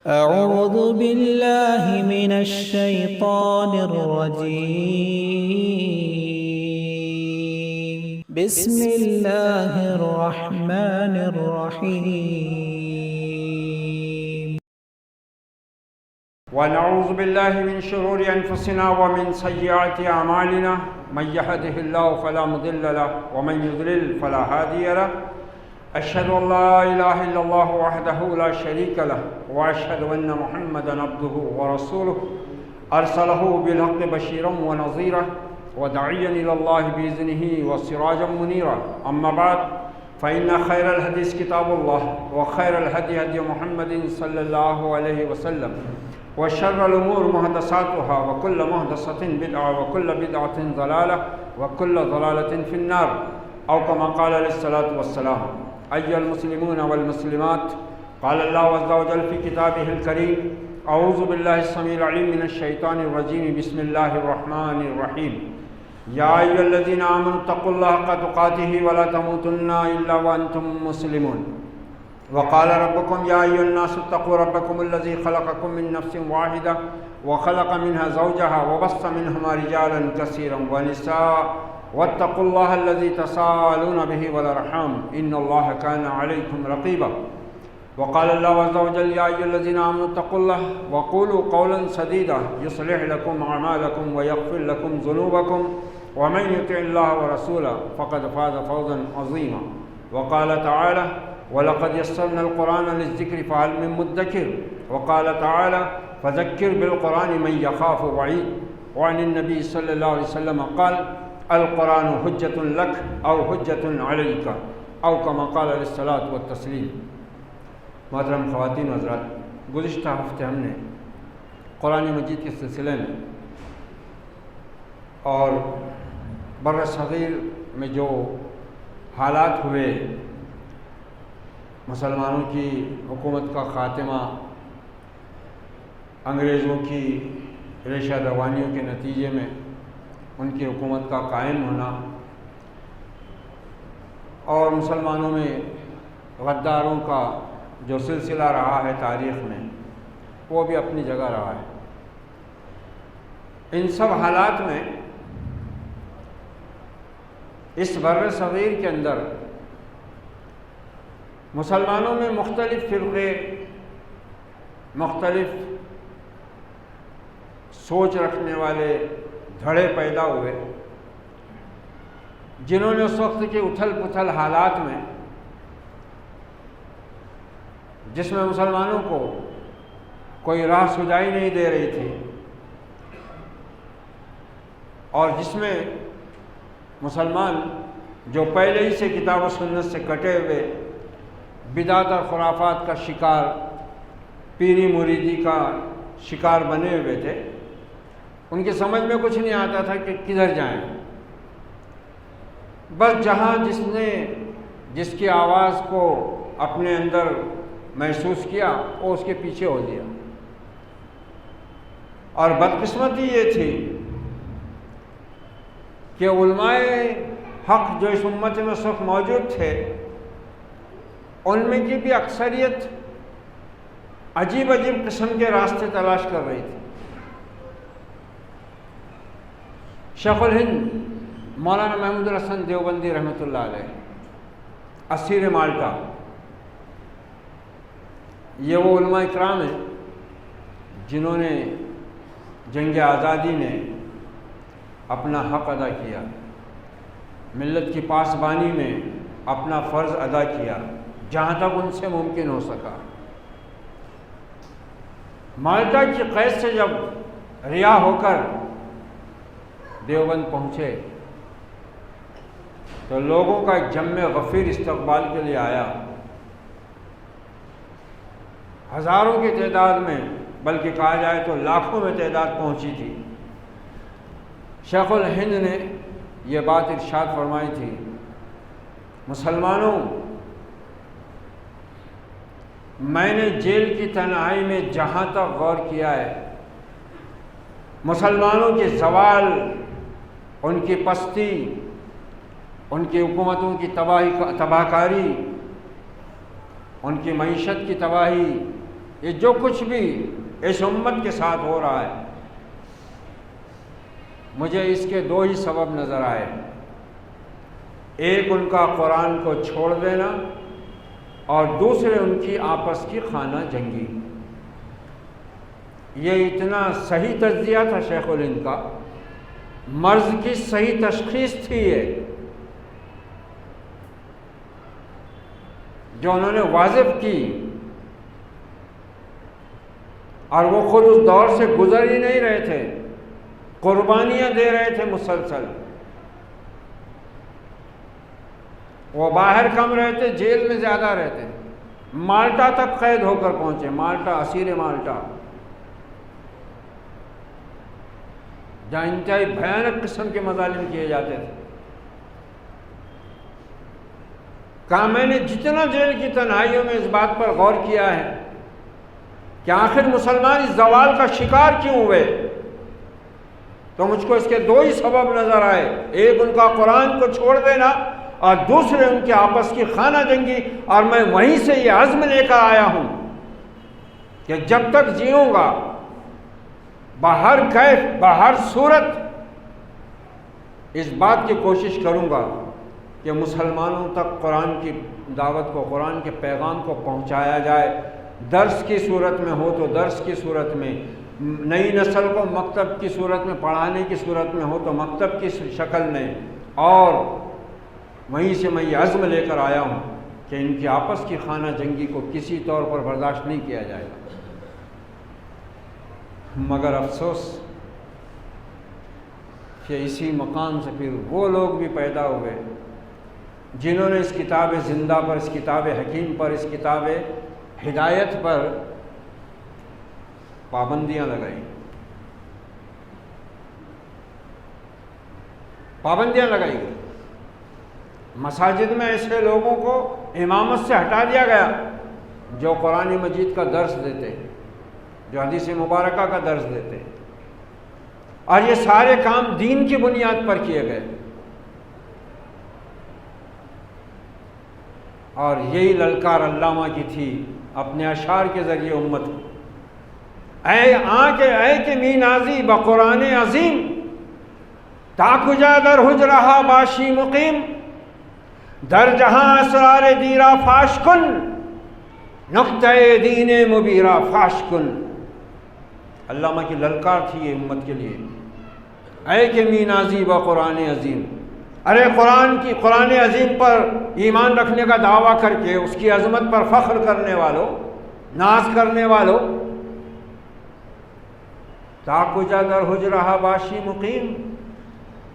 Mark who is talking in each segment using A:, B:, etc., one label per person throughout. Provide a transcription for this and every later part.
A: أعوذ بالله من الشيطان الرجيم بسم الله الرحمن الرحيم
B: ونعوذ بالله من شرور أنفسنا ومن سيئات أعمالنا من يهده الله فلا مضل له ومن يضلل فلا هادي له أشهد أن لا إله إلا الله وحده لا شريك له وأشهد أن محمدا عبده ورسوله أرسله بالحق بشيرا ونذيرا وداعيا إلى الله بإذنه وسراجا منيرا أما بعد فإن خير الحديث كتاب الله وخير الهدي هدي محمد صلى الله عليه وسلم وشر الأمور محدثاتها وكل محدثة بدعة وكل بدعة ضلالة وكل ضلالة في النار أو كما قال عليه الصلاة والسلام. أيها المسلمون والمسلمات، قال الله عز وجل في كتابه الكريم: أعوذ بالله السميع العليم من الشيطان الرجيم بسم الله الرحمن الرحيم. يا أيها الذين آمنوا اتقوا الله حق تقاته ولا تموتن إلا وأنتم مسلمون. وقال ربكم يا أيها الناس اتقوا ربكم الذي خلقكم من نفس واحدة وخلق منها زوجها وبث منهما رجالا كثيرا ونساء واتقوا الله الذي تساءلون به والأرحام إن الله كان عليكم رقيبا. وقال الله عز وجل: يا أيها الذين آمنوا اتقوا الله وقولوا قولا سديدا يصلح لكم أعمالكم ويغفر لكم ذنوبكم ومن يطع الله ورسوله فقد فاز فوزا عظيما. وقال تعالى: ولقد يسرنا القرآن للذكر فهل من مدكر. وقال تعالى: فذكر بالقرآن من يخاف وعيد. وعن النبي صلى الله عليه وسلم قال: القرآن حجة لك أو حجة عليك أو كما قال علیہ الصلاۃ والتسلیم. محترم خواتین و حضرات، گزشتہ ہفتے ہم نے قرآن مجید کے سلسلے میں اور بر صغیر میں جو حالات ہوئے، مسلمانوں کی حکومت کا خاتمہ، انگریزوں کی ریشہ دوانیوں کے نتیجے میں ان کی حکومت کا قائم ہونا، اور مسلمانوں میں غداروں کا جو سلسلہ رہا ہے تاریخ میں، وہ بھی اپنی جگہ رہا ہے. ان سب حالات میں اس بر صغیر کے اندر مسلمانوں میں مختلف فرقے، مختلف سوچ رکھنے والے دھڑے پیدا ہوئے، جنہوں نے اس وقت کے اتھل پتھل حالات میں، جس میں مسلمانوں کو کوئی راہ سجائی نہیں دے رہی تھی، اور جس میں مسلمان جو پہلے ہی سے کتاب و سنت سے کٹے ہوئے، بدعت اور خرافات کا شکار، پیری مریدی کا شکار بنے ہوئے تھے، ان کی سمجھ میں کچھ نہیں آتا تھا کہ کدھر جائیں. بس جہاں جس کی آواز کو اپنے اندر محسوس کیا وہ اس کے پیچھے ہو لیا. اور بدقسمتی یہ تھی کہ علماء حق جو اس امت میں اس وقت موجود تھے، ان میں کی بھی اکثریت عجیب عجیب قسم کے راستے تلاش کر رہی تھی. شیخ الہند مولانا محمود الحسن دیوبندی رحمۃ اللہ علیہ، اسیر مالٹا، یہ وہ علماء اکرام ہیں جنہوں نے جنگ آزادی میں اپنا حق ادا کیا، ملت کی پاسبانی میں اپنا فرض ادا کیا جہاں تک ان سے ممکن ہو سکا. مالٹا کی قید سے جب رہا ہو کر دیوبند پہنچے تو لوگوں کا ایک جم غفیر استقبال کے لیے آیا. ہزاروں کی تعداد میں، بلکہ کہا جائے تو لاکھوں میں تعداد پہنچی تھی. شیخ الہند نے یہ بات ارشاد فرمائی تھی: مسلمانوں، میں نے جیل کی تنہائی میں جہاں تک غور کیا ہے، مسلمانوں کے زوال، ان کی پستی، ان کی حکومتوں کی تباہ کاری، ان کی معیشت کی تباہی، یہ جو کچھ بھی اس امت کے ساتھ ہو رہا ہے، مجھے اس کے دو ہی سبب نظر آئے۔ ایک ان کا قرآن کو چھوڑ دینا، اور دوسرے ان کی آپس کی خانہ جنگی۔ یہ اتنا صحیح تجزیہ تھا شیخ الہند کا، مرض کی صحیح تشخیص تھی یہ، جو انہوں نے واضح کی، اور وہ خود اس دور سے گزر ہی نہیں رہے تھے، قربانیاں دے رہے تھے مسلسل۔ وہ باہر کم رہتے، جیل میں زیادہ رہتے، مالٹا تک قید ہو کر پہنچے، مالٹا، اسیر مالٹا، جہاں انتہائی بھیانک قسم کے مظالم کیے جاتے تھے۔ کہا میں نے جتنا جیل کی تنہائیوں میں اس بات پر غور کیا ہے کہ آخر مسلمان اس زوال کا شکار کیوں ہوئے، تو مجھ کو اس کے دو ہی سبب نظر آئے۔ ایک ان کا قرآن کو چھوڑ دینا، اور دوسرے ان کے آپس کی خانہ جنگی۔ اور میں وہیں سے یہ عزم لے کر آیا ہوں کہ جب تک جیوں گا، بہر کیف، بہر صورت اس بات کی کوشش کروں گا کہ مسلمانوں تک قرآن کی دعوت کو، قرآن کے پیغام کو پہنچایا جائے۔ درس کی صورت میں ہو تو درس کی صورت میں، نئی نسل کو مکتب کی صورت میں پڑھانے کی صورت میں ہو تو مکتب کی شکل میں، اور وہیں سے میں یہ عزم لے کر آیا ہوں کہ ان کی آپس کی خانہ جنگی کو کسی طور پر برداشت نہیں کیا جائے گا۔ مگر افسوس کہ اسی مقام سے پھر وہ لوگ بھی پیدا ہوئے جنہوں نے اس کتاب زندہ پر، اس کتاب حکیم پر، اس کتاب ہدایت پر پابندیاں لگائیں، پابندیاں لگائی گئی۔ مساجد میں ایسے لوگوں کو امامت سے ہٹا دیا گیا جو قرآن مجید کا درس دیتے، جو حدیث مبارکہ کا درس دیتے، اور یہ سارے کام دین کی بنیاد پر کیے گئے۔ اور یہی للکار علامہ کی تھی اپنے اشعار کے ذریعے امت کو، اے کہ می نازی بقرآن عظیم، تا کجا در حجرہا باشی مقیم، در جہاں اسرار دیرا فاش کن، نقطہ دین مبیرہ فاش کن۔ علامہ کی للکار تھی یہ امت کے لیے، اے کہ می نازی بقرآن عظیم، ارے قرآن عظیم پر ایمان رکھنے کا دعویٰ کر کے اس کی عظمت پر فخر کرنے والوں، ناز کرنے والوں، تا کجا در حجرہا باشی مقیم،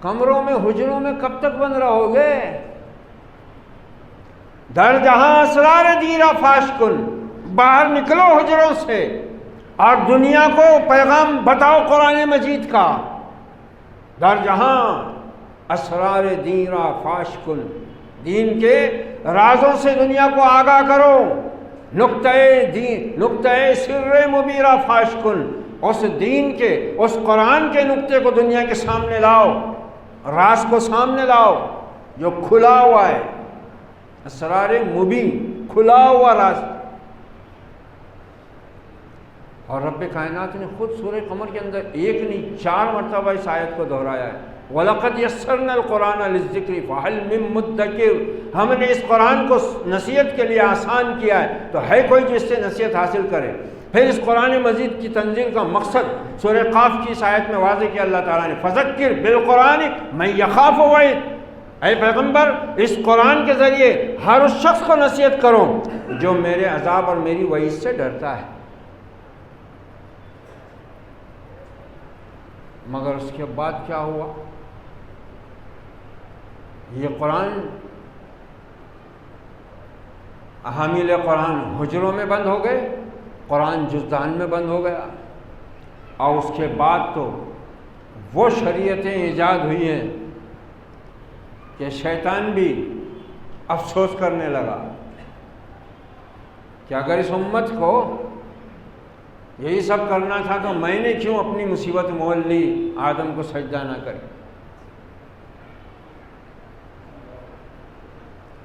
B: کمروں میں، حجروں میں کب تک بند رہو گے؟ در جہاں اسرار دیرہ فاش کن، باہر نکلو حجروں سے اور دنیا کو پیغام بتاؤ قرآن مجید کا۔ در جہاں اسرار دیرہ فاش کن، دین کے رازوں سے دنیا کو آگاہ کرو۔ نقطہ سر مبیرہ فاش کن، اس دین کے، اس قرآن کے نقطے کو دنیا کے سامنے لاؤ، راز کو سامنے لاؤ جو کھلا ہوا ہے، اسرار مبین، کھلا ہوا راز۔ اور رب کائنات نے خود سورہ قمر کے اندر ایک نہیں 4 مرتبہ اس آیت کو دہرایا ہے، وَلَقَدْ يَسَّرْنَا الْقُرْآنَ لِلذِّكْرِ فَهَلْ مِن مُدَّكِرٍ، ہم نے اس قرآن کو نصیحت کے لیے آسان کیا ہے، تو ہے کوئی جو اس سے نصیحت حاصل کرے؟ پھر اس قرآن مجید کی تنزیل کا مقصد سورہ قاف کی اس آیت میں واضح کیا اللہ تعالیٰ نے، فَذَكِّرْ بِالْقُرْآنِ مَن يَخَافُ وَعِيدٍ، اے پیغمبر اس قرآن کے ذریعے ہر اس شخص کو نصیحت کرو جو میرے عذاب اور میری وعید سے ڈرتا ہے۔ مگر اس کے بعد کیا ہوا؟ یہ قرآن، حامل قرآن حجروں میں بند ہو گئے، قرآن جزدان میں بند ہو گیا، اور اس کے بعد تو وہ شریعتیں ایجاد ہوئی ہیں کہ شیطان بھی افسوس کرنے لگا کہ اگر اس امت کو یہی سب کرنا تھا تو میں نے کیوں اپنی مصیبت مول لی، آدم کو سجدہ نہ کرے۔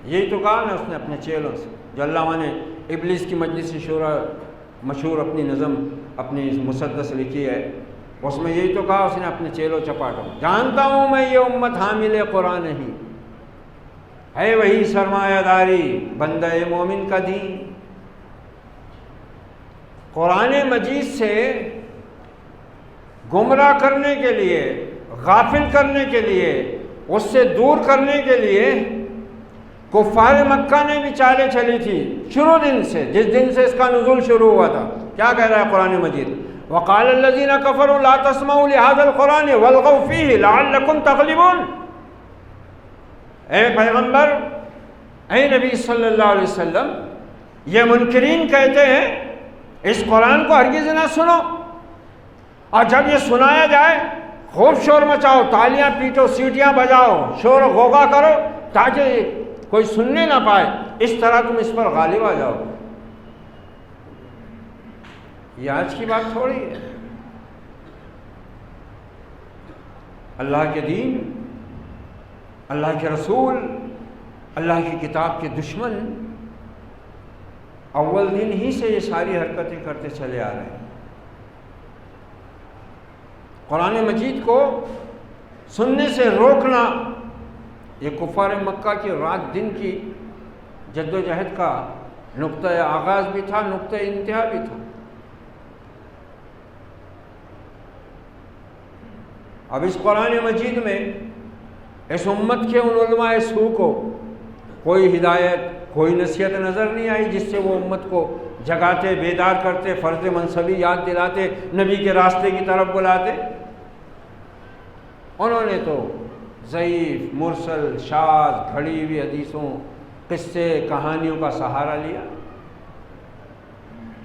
B: یہی تو کہا نا اس نے اپنے چیلوں سے، جو علامہ نے ابلیس کی مجلس شورا مشہور اپنی نظم اپنی مسدس لکھی ہے، اس میں یہی تو کہا اس نے اپنے چیلو چپاٹوں، جانتا ہوں میں یہ امت حامل قرآن ہی ہے، وہی سرمایہ داری بندہ مومن کا دین۔ قرآن مجید سے گمراہ کرنے کے لیے، غافل کرنے کے لیے، اس سے دور کرنے کے لیے کفار مکہ نے بھی چالیں چلی تھی شروع دن سے، جس دن سے اس کا نزول شروع ہوا تھا۔ کیا کہہ رہا ہے قرآن مجید؟ وَقَالَ الَّذِينَ كَفَرُوا لَا تَسْمَعُوا لِهَذَا الْقُرْآنِ وَالْغَوْا فِيهِ لَعَلَّكُمْ تَغْلِبُونَ۔ اے پیغمبر، اے نبی صلی اللہ علیہ وسلم، یہ منکرین کہتے ہیں اس قرآن کو ہرگز نہ سنو، اور جب یہ سنایا جائے خوب شور مچاؤ، تالیاں پیٹو، سیٹیاں بجاؤ، شور و غوغا کرو تاکہ کوئی سننے نہ پائے، اس طرح تم اس پر غالب آ جاؤ۔ یہ آج کی بات تھوڑی ہے۔ اللہ کے دین، اللہ کے رسول، اللہ کی کتاب کے دشمن اول دن ہی سے یہ ساری حرکتیں کرتے چلے آ رہے ہیں۔ قرآن مجید کو سننے سے روکنا یہ کفار مکہ کی رات دن کی جد و جہد کا نقطۂ آغاز بھی تھا، نقطۂ انتہا بھی تھا۔ اب اس قرآن مجید میں اس امت کے ان علماء سو کو کوئی ہدایت، کوئی نصیحت نظر نہیں آئی جس سے وہ امت کو جگاتے، بیدار کرتے، فرض منصبی یاد دلاتے، نبی کے راستے کی طرف بلاتے۔ انہوں نے تو ضعیف، مرسل، شاذ، گھڑی ہوئی حدیثوں، قصے، کہانیوں کا سہارا لیا۔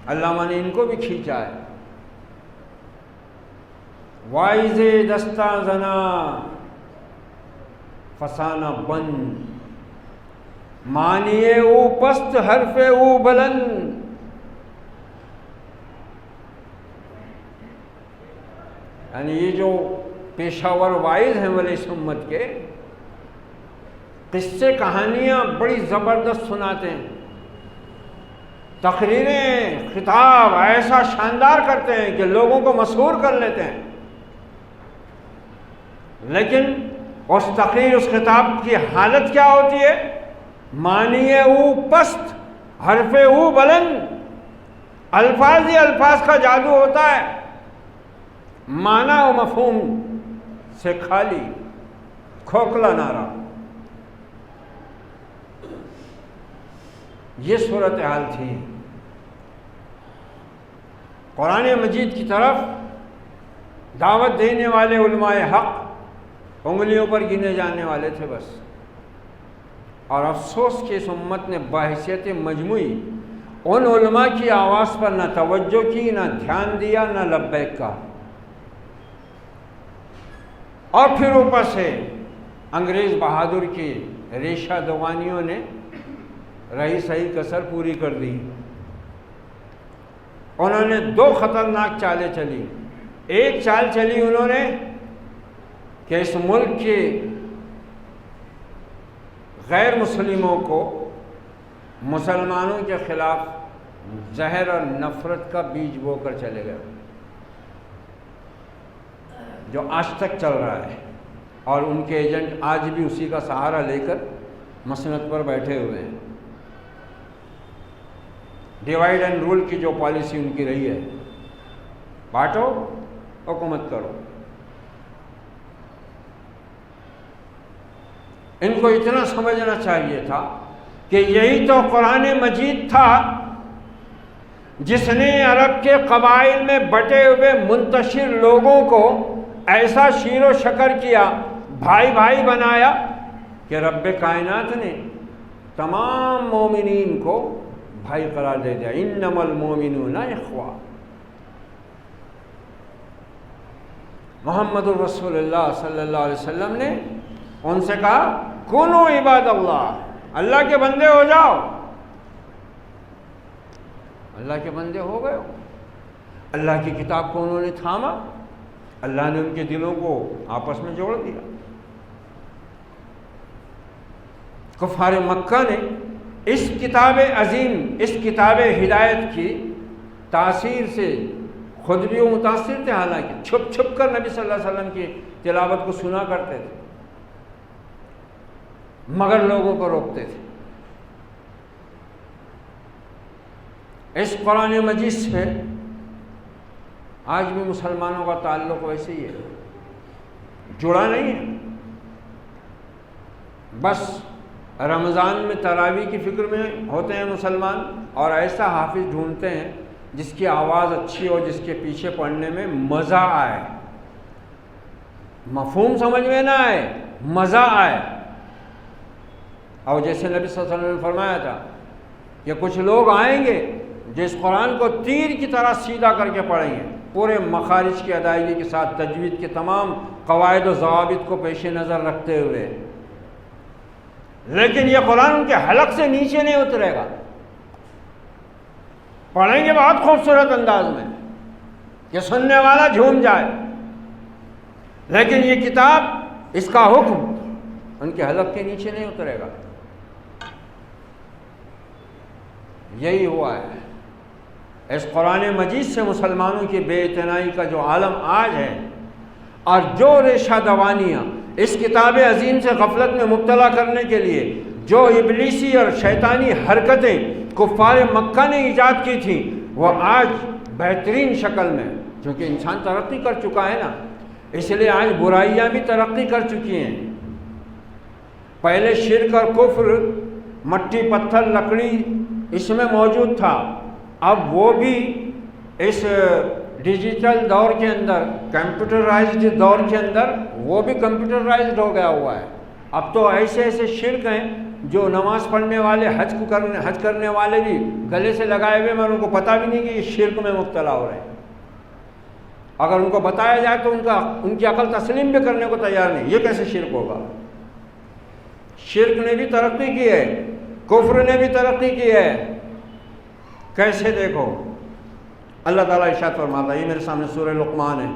B: علامہ نے ان کو بھی کھینچا ہے۔ وائز دستہ زنا فسانہ بند، مانیے او پست حرف او بلند۔ یعنی یہ جو پیشہ ور وائز ہیں والے اس امت کے، قصے کہانیاں بڑی زبردست سناتے ہیں، تقریریں، خطاب ایسا شاندار کرتے ہیں کہ لوگوں کو مسحور کر لیتے ہیں، لیکن اس تقریر، اس خطاب کی حالت کیا ہوتی ہے؟ معنی او پست، حرف او بلند۔ الفاظ ہی الفاظ کا جادو ہوتا ہے، معنی و مفہوم سے خالی، کھوکھلا نعرہ۔ یہ صورتحال تھی۔ قرآن مجید کی طرف دعوت دینے والے علماء حق انگلیوں پر گنے جانے والے تھے بس، اور افسوس کہ اس امت نے بحیثیت مجموعی ان علماء کی آواز پر نہ توجہ کی، نہ دھیان دیا، نہ لبیک کہا، اور پھر اوپر سے انگریز بہادر کی ریشہ دوانیوں نے رہی صحیح کسر پوری کر دی۔ انہوں نے دو خطرناک چالیں چلی۔ ایک چال چلی انہوں نے کہ اس ملک کے غیر مسلموں کو مسلمانوں کے خلاف زہر اور نفرت کا بیج بو کر چلے گئے، جو آج تک چل رہا ہے، اور ان کے ایجنٹ آج بھی اسی کا سہارا لے کر مسند پر بیٹھے ہوئے ہیں۔ ڈیوائیڈ اینڈ رول کی جو پالیسی ان کی رہی ہے، بانٹو حکومت کرو۔ ان کو اتنا سمجھنا چاہیے تھا کہ یہی تو قرآن مجید تھا جس نے عرب کے قبائل میں بٹے ہوئے منتشر لوگوں کو ایسا شیر و شکر کیا، بھائی بھائی بنایا، کہ رب کائنات نے تمام مومنین کو بھائی قرار دے دیا۔ انما المومنون اخوہ۔ محمد الرسول اللہ صلی اللہ علیہ وسلم نے ان سے کہا کونوا عباد اللہ، اللہ کے بندے ہو جاؤ۔ اللہ کے بندے ہو گئے ہو۔ اللہ کی کتاب کو انہوں نے تھاما، اللہ نے ان کے دلوں کو آپس میں جوڑ دیا۔ کفار مکہ نے اس کتاب عظیم، اس کتاب ہدایت کی تاثیر سے خود بھی وہ متاثر تھے، حالانکہ چھپ چھپ کر نبی صلی اللہ علیہ وسلم کی تلاوت کو سنا کرتے تھے، مگر لوگوں کو روکتے تھے۔ اس قرآن مجید سے آج بھی مسلمانوں کا تعلق ویسے ہی ہے، جڑا نہیں ہے۔ بس رمضان میں تراویح کی فکر میں ہوتے ہیں مسلمان، اور ایسا حافظ ڈھونڈتے ہیں جس کی آواز اچھی ہو، جس کے پیچھے پڑھنے میں مزہ آئے، مفہوم سمجھ میں نہ آئے، مزہ آئے۔ اور جیسے نبی صلی اللہ علیہ وسلم نے فرمایا تھا کہ کچھ لوگ آئیں گے جو اس قرآن کو تیر کی طرح سیدھا کر کے پڑھیں گے، پورے مخارج کی ادائیگی کے ساتھ، تجوید کے تمام قواعد و ضوابط کو پیش نظر رکھتے ہوئے، لیکن یہ قرآن ان کے حلق سے نیچے نہیں اترے گا۔ پڑھیں گے بہت خوبصورت انداز میں کہ سننے والا جھوم جائے، لیکن یہ کتاب، اس کا حکم ان کے حلق کے نیچے نہیں اترے گا۔ یہی ہوا ہے۔ اس قرآن مجید سے مسلمانوں کی بے اعتنائی کا جو عالم آج ہے، اور جو ریشہ دوانیاں اس کتاب عظیم سے غفلت میں مبتلا کرنے کے لیے جو ابلیسی اور شیطانی حرکتیں کفار مکہ نے ایجاد کی تھیں، وہ آج بہترین شکل میں، چونکہ انسان ترقی کر چکا ہے نا، اس لیے آج برائیاں بھی ترقی کر چکی ہیں۔ پہلے شرک اور کفر مٹی پتھر لکڑی اس میں موجود تھا، اب وہ بھی اس ڈیجیٹل دور کے اندر، کمپیوٹرائزڈ دور کے اندر وہ بھی کمپیوٹرائزڈ ہو گیا ہوا ہے۔ اب تو ایسے ایسے شرک ہیں جو نماز پڑھنے والے، حج کرنے والے بھی گلے سے لگائے ہوئے، مگر ان کو پتہ بھی نہیں کہ یہ شرک میں مبتلا ہو رہے ہیں۔ اگر ان کو بتایا جائے تو ان کی عقل تسلیم بھی کرنے کو تیار نہیں، یہ کیسے شرک ہوگا؟ شرک نے بھی ترقی کی ہے، کفر نے بھی ترقی کی ہے۔ کیسے؟ دیکھو اللہ تعالیٰ ارشاد فرماتا ہے، یہ میرے سامنے سورہ لقمان ہے،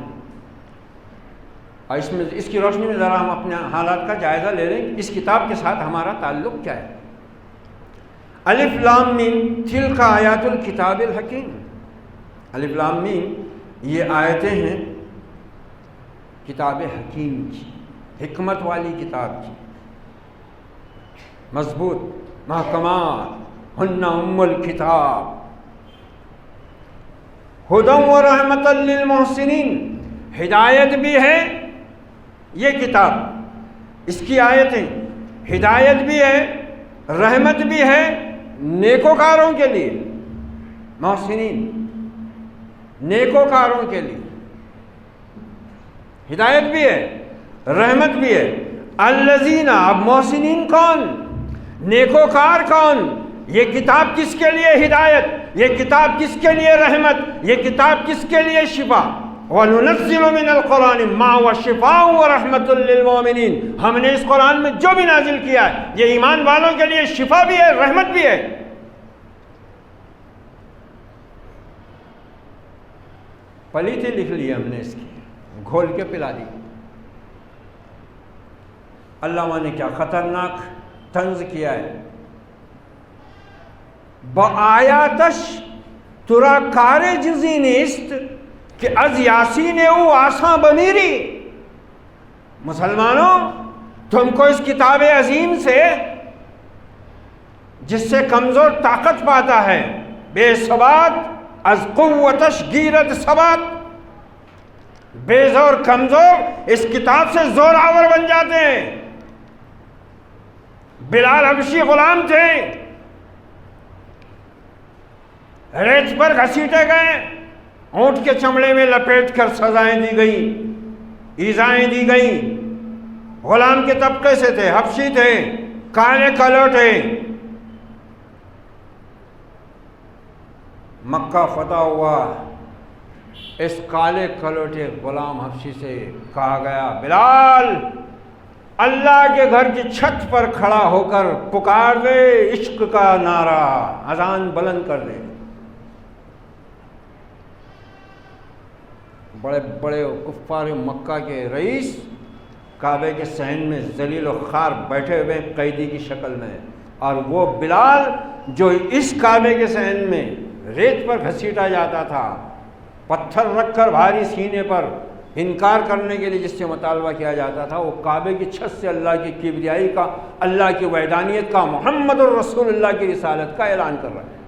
B: اور اس کی روشنی میں ذرا ہم اپنے حالات کا جائزہ لے لیں، اس کتاب کے ساتھ ہمارا تعلق کیا ہے۔ الف لام میم تلک آیات الکتاب الحکیم۔ الف لام میم یہ آیتیں ہیں کتاب حکیم کی، حکمت والی کتاب کی، مضبوط محکمات، ہن ام الکتاب، ہدی و رحمۃ للمحسنین، ہدایت بھی ہے یہ کتاب، اس کی آیتیں، ہدایت بھی ہے، رحمت بھی ہے نیکوکاروں کے لیے، محسنین، نیکوکاروں کے لیے ہدایت بھی ہے، رحمت بھی ہے۔ الذین، اب محسنین کون؟ نیکوکار کون؟ یہ کتاب کس کے لیے ہدایت، یہ کتاب کس کے لیے رحمت، یہ کتاب کس کے لیے شفا؟ وَنُنَزِّلُ مِنَ الْقُرْآنِ مَا هُوَ شِفَاءٌ وَرَحْمَةٌ لِّلْمُؤْمِنِينَ، ہم نے اس قرآن میں جو بھی نازل کیا ہے یہ ایمان والوں کے لیے شفا بھی ہے، رحمت بھی ہے۔ پلیتی لکھ لی ہم نے اس کی، گھول کے پلا دی۔ علامہ نے کیا خطرناک طنز کیا ہے، بآیاتش ترا کار جزی نیست کہ از یاسین او آساں بمیری۔ مسلمانوں، تم کو اس کتاب عظیم سے، جس سے کمزور طاقت پاتا ہے، بے ثبات از قوتش گیرد ثبات، بے زور کمزور اس کتاب سے زور آور بن جاتے ہیں۔ بلال حبشی غلام تھے، ریت پر گھسیٹے گئے، اونٹ کے چمڑے میں لپیٹ کر سزائیں دی گئیں، ایذائیں دی گئیں۔ غلام کے طبقے سے تھے، حبشی تھے، کالے کلوٹے۔ مکہ فتح ہوا، اس کالے کلوٹے غلام حبشی سے کہا گیا، بلال اللہ کے گھر کی چھت پر کھڑا ہو کر پکار دے عشق کا نعرہ، اذان بلند کر دے۔ بڑے بڑے کفار مکہ کے رئیس کعبے کے صحن میں ذلیل و خوار بیٹھے ہوئے قیدی کی شکل میں، اور وہ بلال جو اس کعبے کے صحن میں ریت پر گھسیٹا جاتا تھا، پتھر رکھ کر بھاری سینے پر انکار کرنے کے لیے جس سے مطالبہ کیا جاتا تھا، وہ کعبے کی چھت سے اللہ کی کبریائی کا، اللہ کی وحدانیت کا، محمد الرسول اللہ کی رسالت کا اعلان کر رہا ہے۔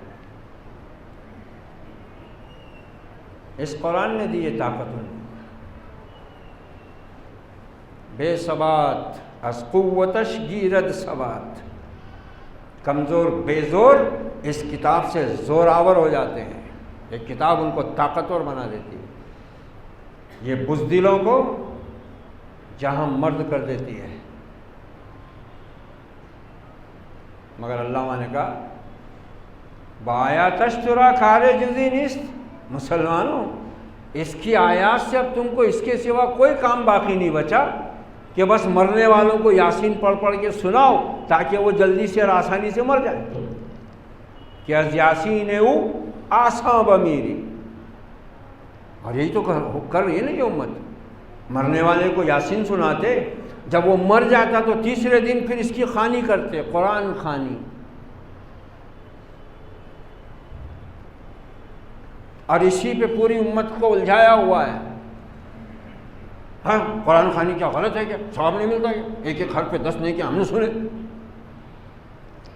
B: اس قرآن نے دی یہ طاقت انہیں، بے ثبات از قوتش گیرد ثبات، کمزور بے زور اس کتاب سے زوراور ہو جاتے ہیں۔ ایک کتاب ان کو طاقتور بنا دیتی ہے، یہ بزدلوں کو جہاں مرد کر دیتی ہے۔ مگر علامہ نے کہا بآیاتش ترا کار جزی نیست، مسلمانوں اس کی آیات سے اب تم کو اس کے سوا کوئی کام باقی نہیں بچا کہ بس مرنے والوں کو یاسین پڑھ پڑھ کے سناؤ تاکہ وہ جلدی سے اور آسانی سے مر جائیں۔ کہ از یاسین او آساں بمیری، اور یہی تو کر رہی ہے نا یہ امت، مرنے والے کو یاسین سناتے، جب وہ مر جاتا تو تیسرے دن پھر اس کی خوانی کرتے، قرآن خوانی، اور اسی پہ پوری امت کو الجھایا ہوا ہے۔ ہاں قرآن خوانی کیا غلط ہے کیا؟ ثواب نہیں ملتا کیا؟ ایک ایک حرف پہ 10 نہیں کیا ہم نے سنے؟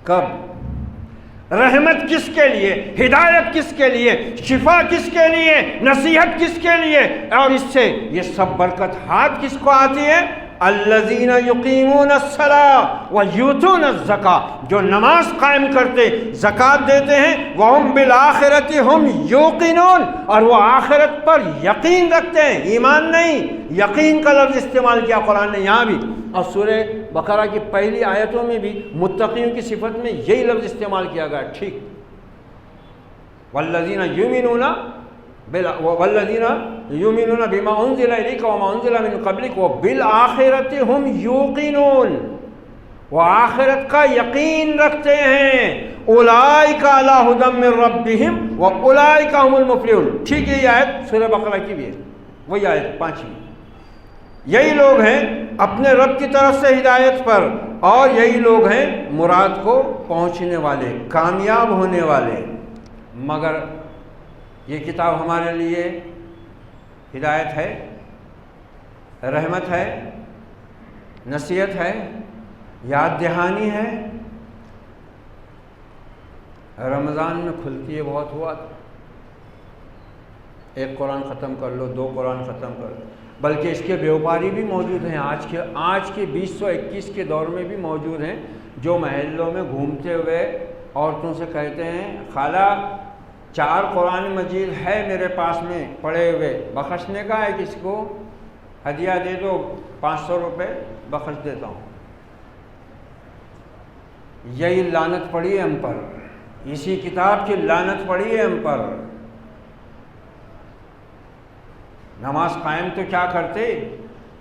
B: کب؟ رحمت کس کے لیے، ہدایت کس کے لیے، شفا کس کے لیے، نصیحت کس کے لیے، اور اس سے یہ سب برکت ہاتھ کس کو آتی ہے؟ الذین یقیمون الصلاۃ ویؤتون الزکاۃ، جو نماز قائم کرتے، زکوٰۃ دیتے ہیں، وہم بالآخرۃ ہم یوقنون، اور وہ آخرت پر یقین رکھتے ہیں، ایمان نہیں، یقین کا لفظ استعمال کیا قرآن نے یہاں بھی، اور سورہ بقرہ کی پہلی آیتوں میں بھی متقیوں کی صفت میں یہی لفظ استعمال کیا گیا۔ ٹھیک، والذین یؤمنون والذین یؤمنون بما انزل الیک وما انزل من قبلک وبالآخرۃ ہم یوقنون، وہ آخرت کا یقین رکھتے ہیں، اولئک علی ھدی من ربہم واولئک هم المفلحون۔ ٹھیک ہے، یہ آیت سورہ بقرہ کی بھی ہے، وہی آیت 5ویں۔ یہی لوگ ہیں اپنے رب کی طرف سے ہدایت پر، اور یہی لوگ ہیں مراد کو پہنچنے والے، کامیاب ہونے والے۔ مگر یہ کتاب ہمارے لیے ہدایت ہے، رحمت ہے، نصیحت ہے، یاد دہانی ہے۔ رمضان میں کھلتی ہے بہت ہوا، ایک قرآن ختم کر لو، 2 قرآن ختم کر لو، بلکہ اس کے بیوپاری بھی موجود ہیں، آج کے 2021 کے دور میں بھی موجود ہیں، جو محلوں میں گھومتے ہوئے عورتوں سے کہتے ہیں خالہ 4 قرآن مجید ہے میرے پاس میں پڑے ہوئے، بخشنے کا ہے، کسی کو ہدیہ دے دو، 500 روپے بخش دیتا ہوں۔ یہی لعنت پڑی ہے ہم پر، اسی کتاب کی لعنت پڑی ہے ہم پر۔ نماز قائم تو کیا کرتے،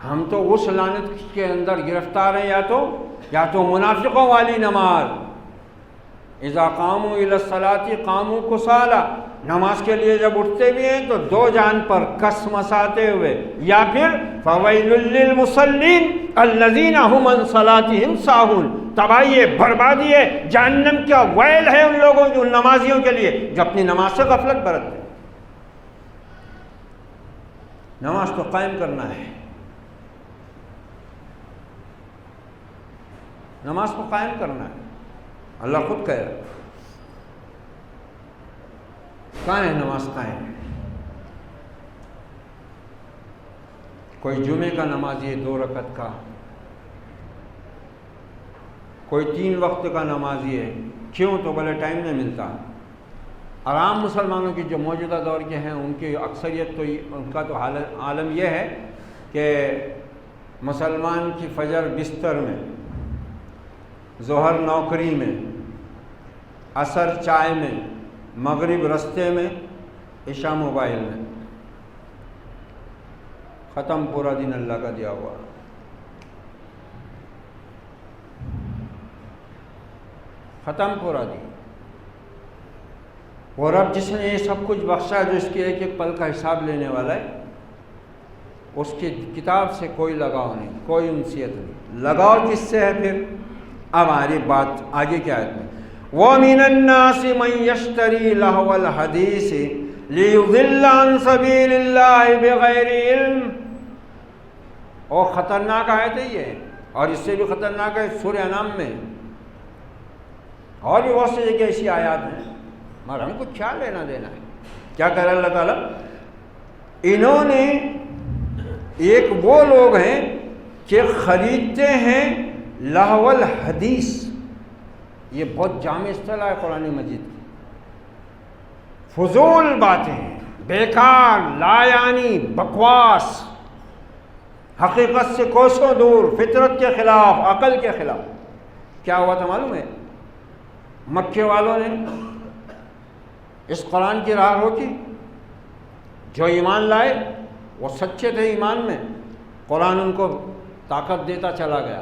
B: ہم تو اس لعنت کے اندر گرفتار ہیں، یا تو منافقوں والی نماز، اذا قاموا الی الصلاۃ قاموا کسالی، نماز کے لیے جب اٹھتے بھی ہیں تو 2 جان پر کس مساتے ہوئے، یا پھر فویل للمصلین الذین هم عن صلاتهم ساہون، تباہی ہے، بربادی ہے، جہنم کا ویل ہے ان لوگوں کی، ان نمازیوں کے لیے جو اپنی نماز سے غفلت برتتے ہیں۔ نماز تو قائم کرنا ہے، نماز کو قائم کرنا ہے، اللہ خود کہہ رہا ہے۔ کہاں ہے نماز قائم؟ کوئی جمعے کا نمازی ہے 2 رکعت کا، کوئی 3 وقت کا نمازی ہے، کیوں؟ تو بولے ٹائم نہیں ملتا۔ اور عام مسلمانوں کی جو موجودہ دور کے ہیں ان کی اکثریت تو ان کا تو عالم یہ ہے کہ مسلمان کی فجر بستر میں، ظہر نوکری میں، عصر چائے میں، مغرب رستے میں، عشاء موبائل میں، ختم پورا دن اللہ کا دیا ہوا، ختم پورا دن۔ وہ رب جس نے یہ سب کچھ بخشا، جو اس کے ایک ایک پل کا حساب لینے والا ہے، اس کی کتاب سے کوئی لگاؤ نہیں، کوئی انسیت نہیں۔ لگاؤ کس سے ہے پھر؟ اب ہماری بات آگے کیا ہے؟ وَمِنَ النَّاسِ مَن يَشْتَرِي لَهْوَ الْحَدِيثِ لِيُضِلَّ عَن سَبِيلِ اللَّهِ بِغَيْرِ علم۔ اور خطرناک آیت ہے یہ، اور اس سے بھی خطرناک ہے سورہ انعام میں، اور بھی بہت سی جگہ ایسی آیات ہیں، مگر ہم کو کیا لینا دینا ہے؟ کیا کہہ رہا اللہ تعالیٰ؟ انہوں نے ایک وہ لوگ ہیں کہ خریدتے ہیں لہو الحدیث، یہ بہت جامع اصطلاح ہے قرآن مجید کی، فضول باتیں، بیکار، لا یعنی، بکواس، حقیقت سے کوسوں دور، فطرت کے خلاف، عقل کے خلاف۔ کیا ہوا تھا معلوم ہے؟ مکے والوں نے اس قرآن کی راہ روکی، جو ایمان لائے وہ سچے تھے ایمان میں، قرآن ان کو طاقت دیتا چلا گیا،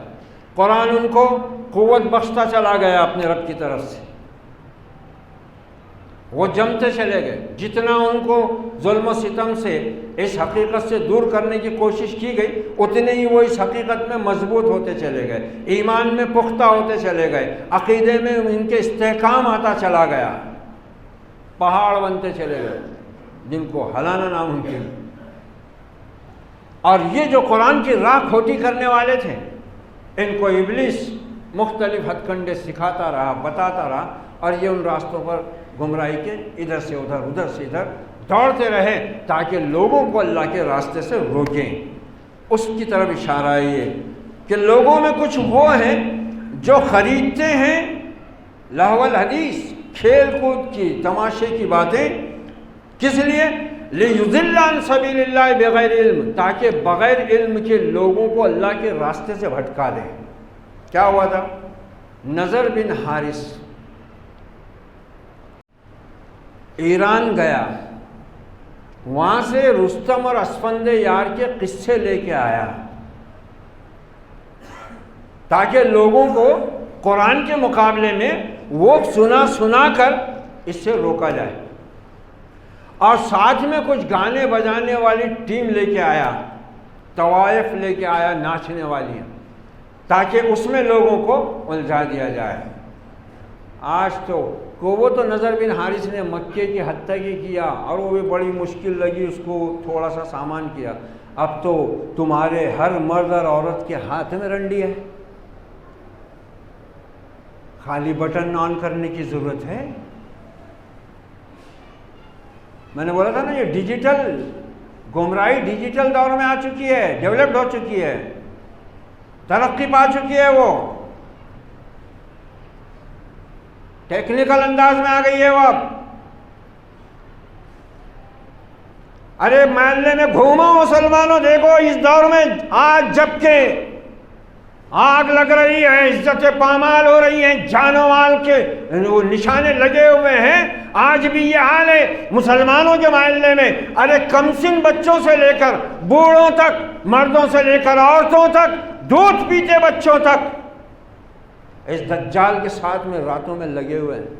B: قرآن ان کو قوت بخشتا چلا گیا اپنے رب کی طرف سے، وہ جمتے چلے گئے، جتنا ان کو ظلم و ستم سے اس حقیقت سے دور کرنے کی کوشش کی گئی، اتنے ہی وہ اس حقیقت میں مضبوط ہوتے چلے گئے، ایمان میں پختہ ہوتے چلے گئے، عقیدے میں ان کے استحکام آتا چلا گیا، پہاڑ بنتے چلے گئے جن کو ہلانا ناممکن۔ اور یہ جو قرآن کی راہ کھوٹی کرنے والے تھے، ان کو ابلیس مختلف ہتھ کنڈے سکھاتا رہا، بتاتا رہا، اور یہ ان راستوں پر گمراہی کے ادھر سے ادھر، ادھر سے ادھر دوڑتے رہے تاکہ لوگوں کو اللہ کے راستے سے روکیں۔ اس کی طرف اشارہ ہے یہ کہ لوگوں میں کچھ وہ ہیں جو خریدتے ہیں لہو الحدیث، کھیل کود کی، تماشے کی باتیں، کس لیے؟ لِيُضِلَّ عَن سَبِيلِ اللَّهِ بِغَيْرِ علم، تاکہ بغیر علم کے لوگوں کو اللہ کے راستے سے بھٹکا دیں۔ کیا ہوا تھا؟ نضر بن حارث ایران گیا، وہاں سے رستم اور اسفند یار کے قصے لے کے آیا تاکہ لوگوں کو قرآن کے مقابلے میں وہ سنا کر اس سے روکا جائے، اور ساتھ میں کچھ گانے بجانے والی ٹیم لے کے آیا، طوائف لے کے آیا ناچنے والی، تاکہ اس میں لوگوں کو الجھا دیا جائے۔ آج تو وہ تو نضر بن حارث نے مکے کی حد تک ہی کیا، اور وہ بھی بڑی مشکل لگی اس کو، تھوڑا سا سامان کیا۔ اب تو تمہارے ہر مرد اور عورت کے ہاتھ میں رنڈی ہے، خالی بٹن آن کرنے کی ضرورت ہے۔ میں نے بولا تھا نا، یہ ڈیجیٹل گمراہی ڈیجیٹل دور میں آ چکی ہے، ڈیولپڈ ہو چکی ہے، ترقی پا چکی ہے، وہ ٹیکنیکل انداز میں آ گئی ہے وہ۔ اب ارے محلے میں گھومو مسلمانوں، دیکھو اس دور میں آج جب کہ آگ لگ رہی ہے، عزتیں پامال ہو رہی ہیں، جان و مال کے نشانے لگے ہوئے ہیں، آج بھی یہ حال ہے مسلمانوں کے محلے میں۔ ارے کم سن بچوں سے لے کر بوڑھوں تک، مردوں سے لے کر عورتوں تک، دودھ پیتے بچوں تک اس دجال کے ساتھ میں راتوں میں لگے ہوئے ہیں۔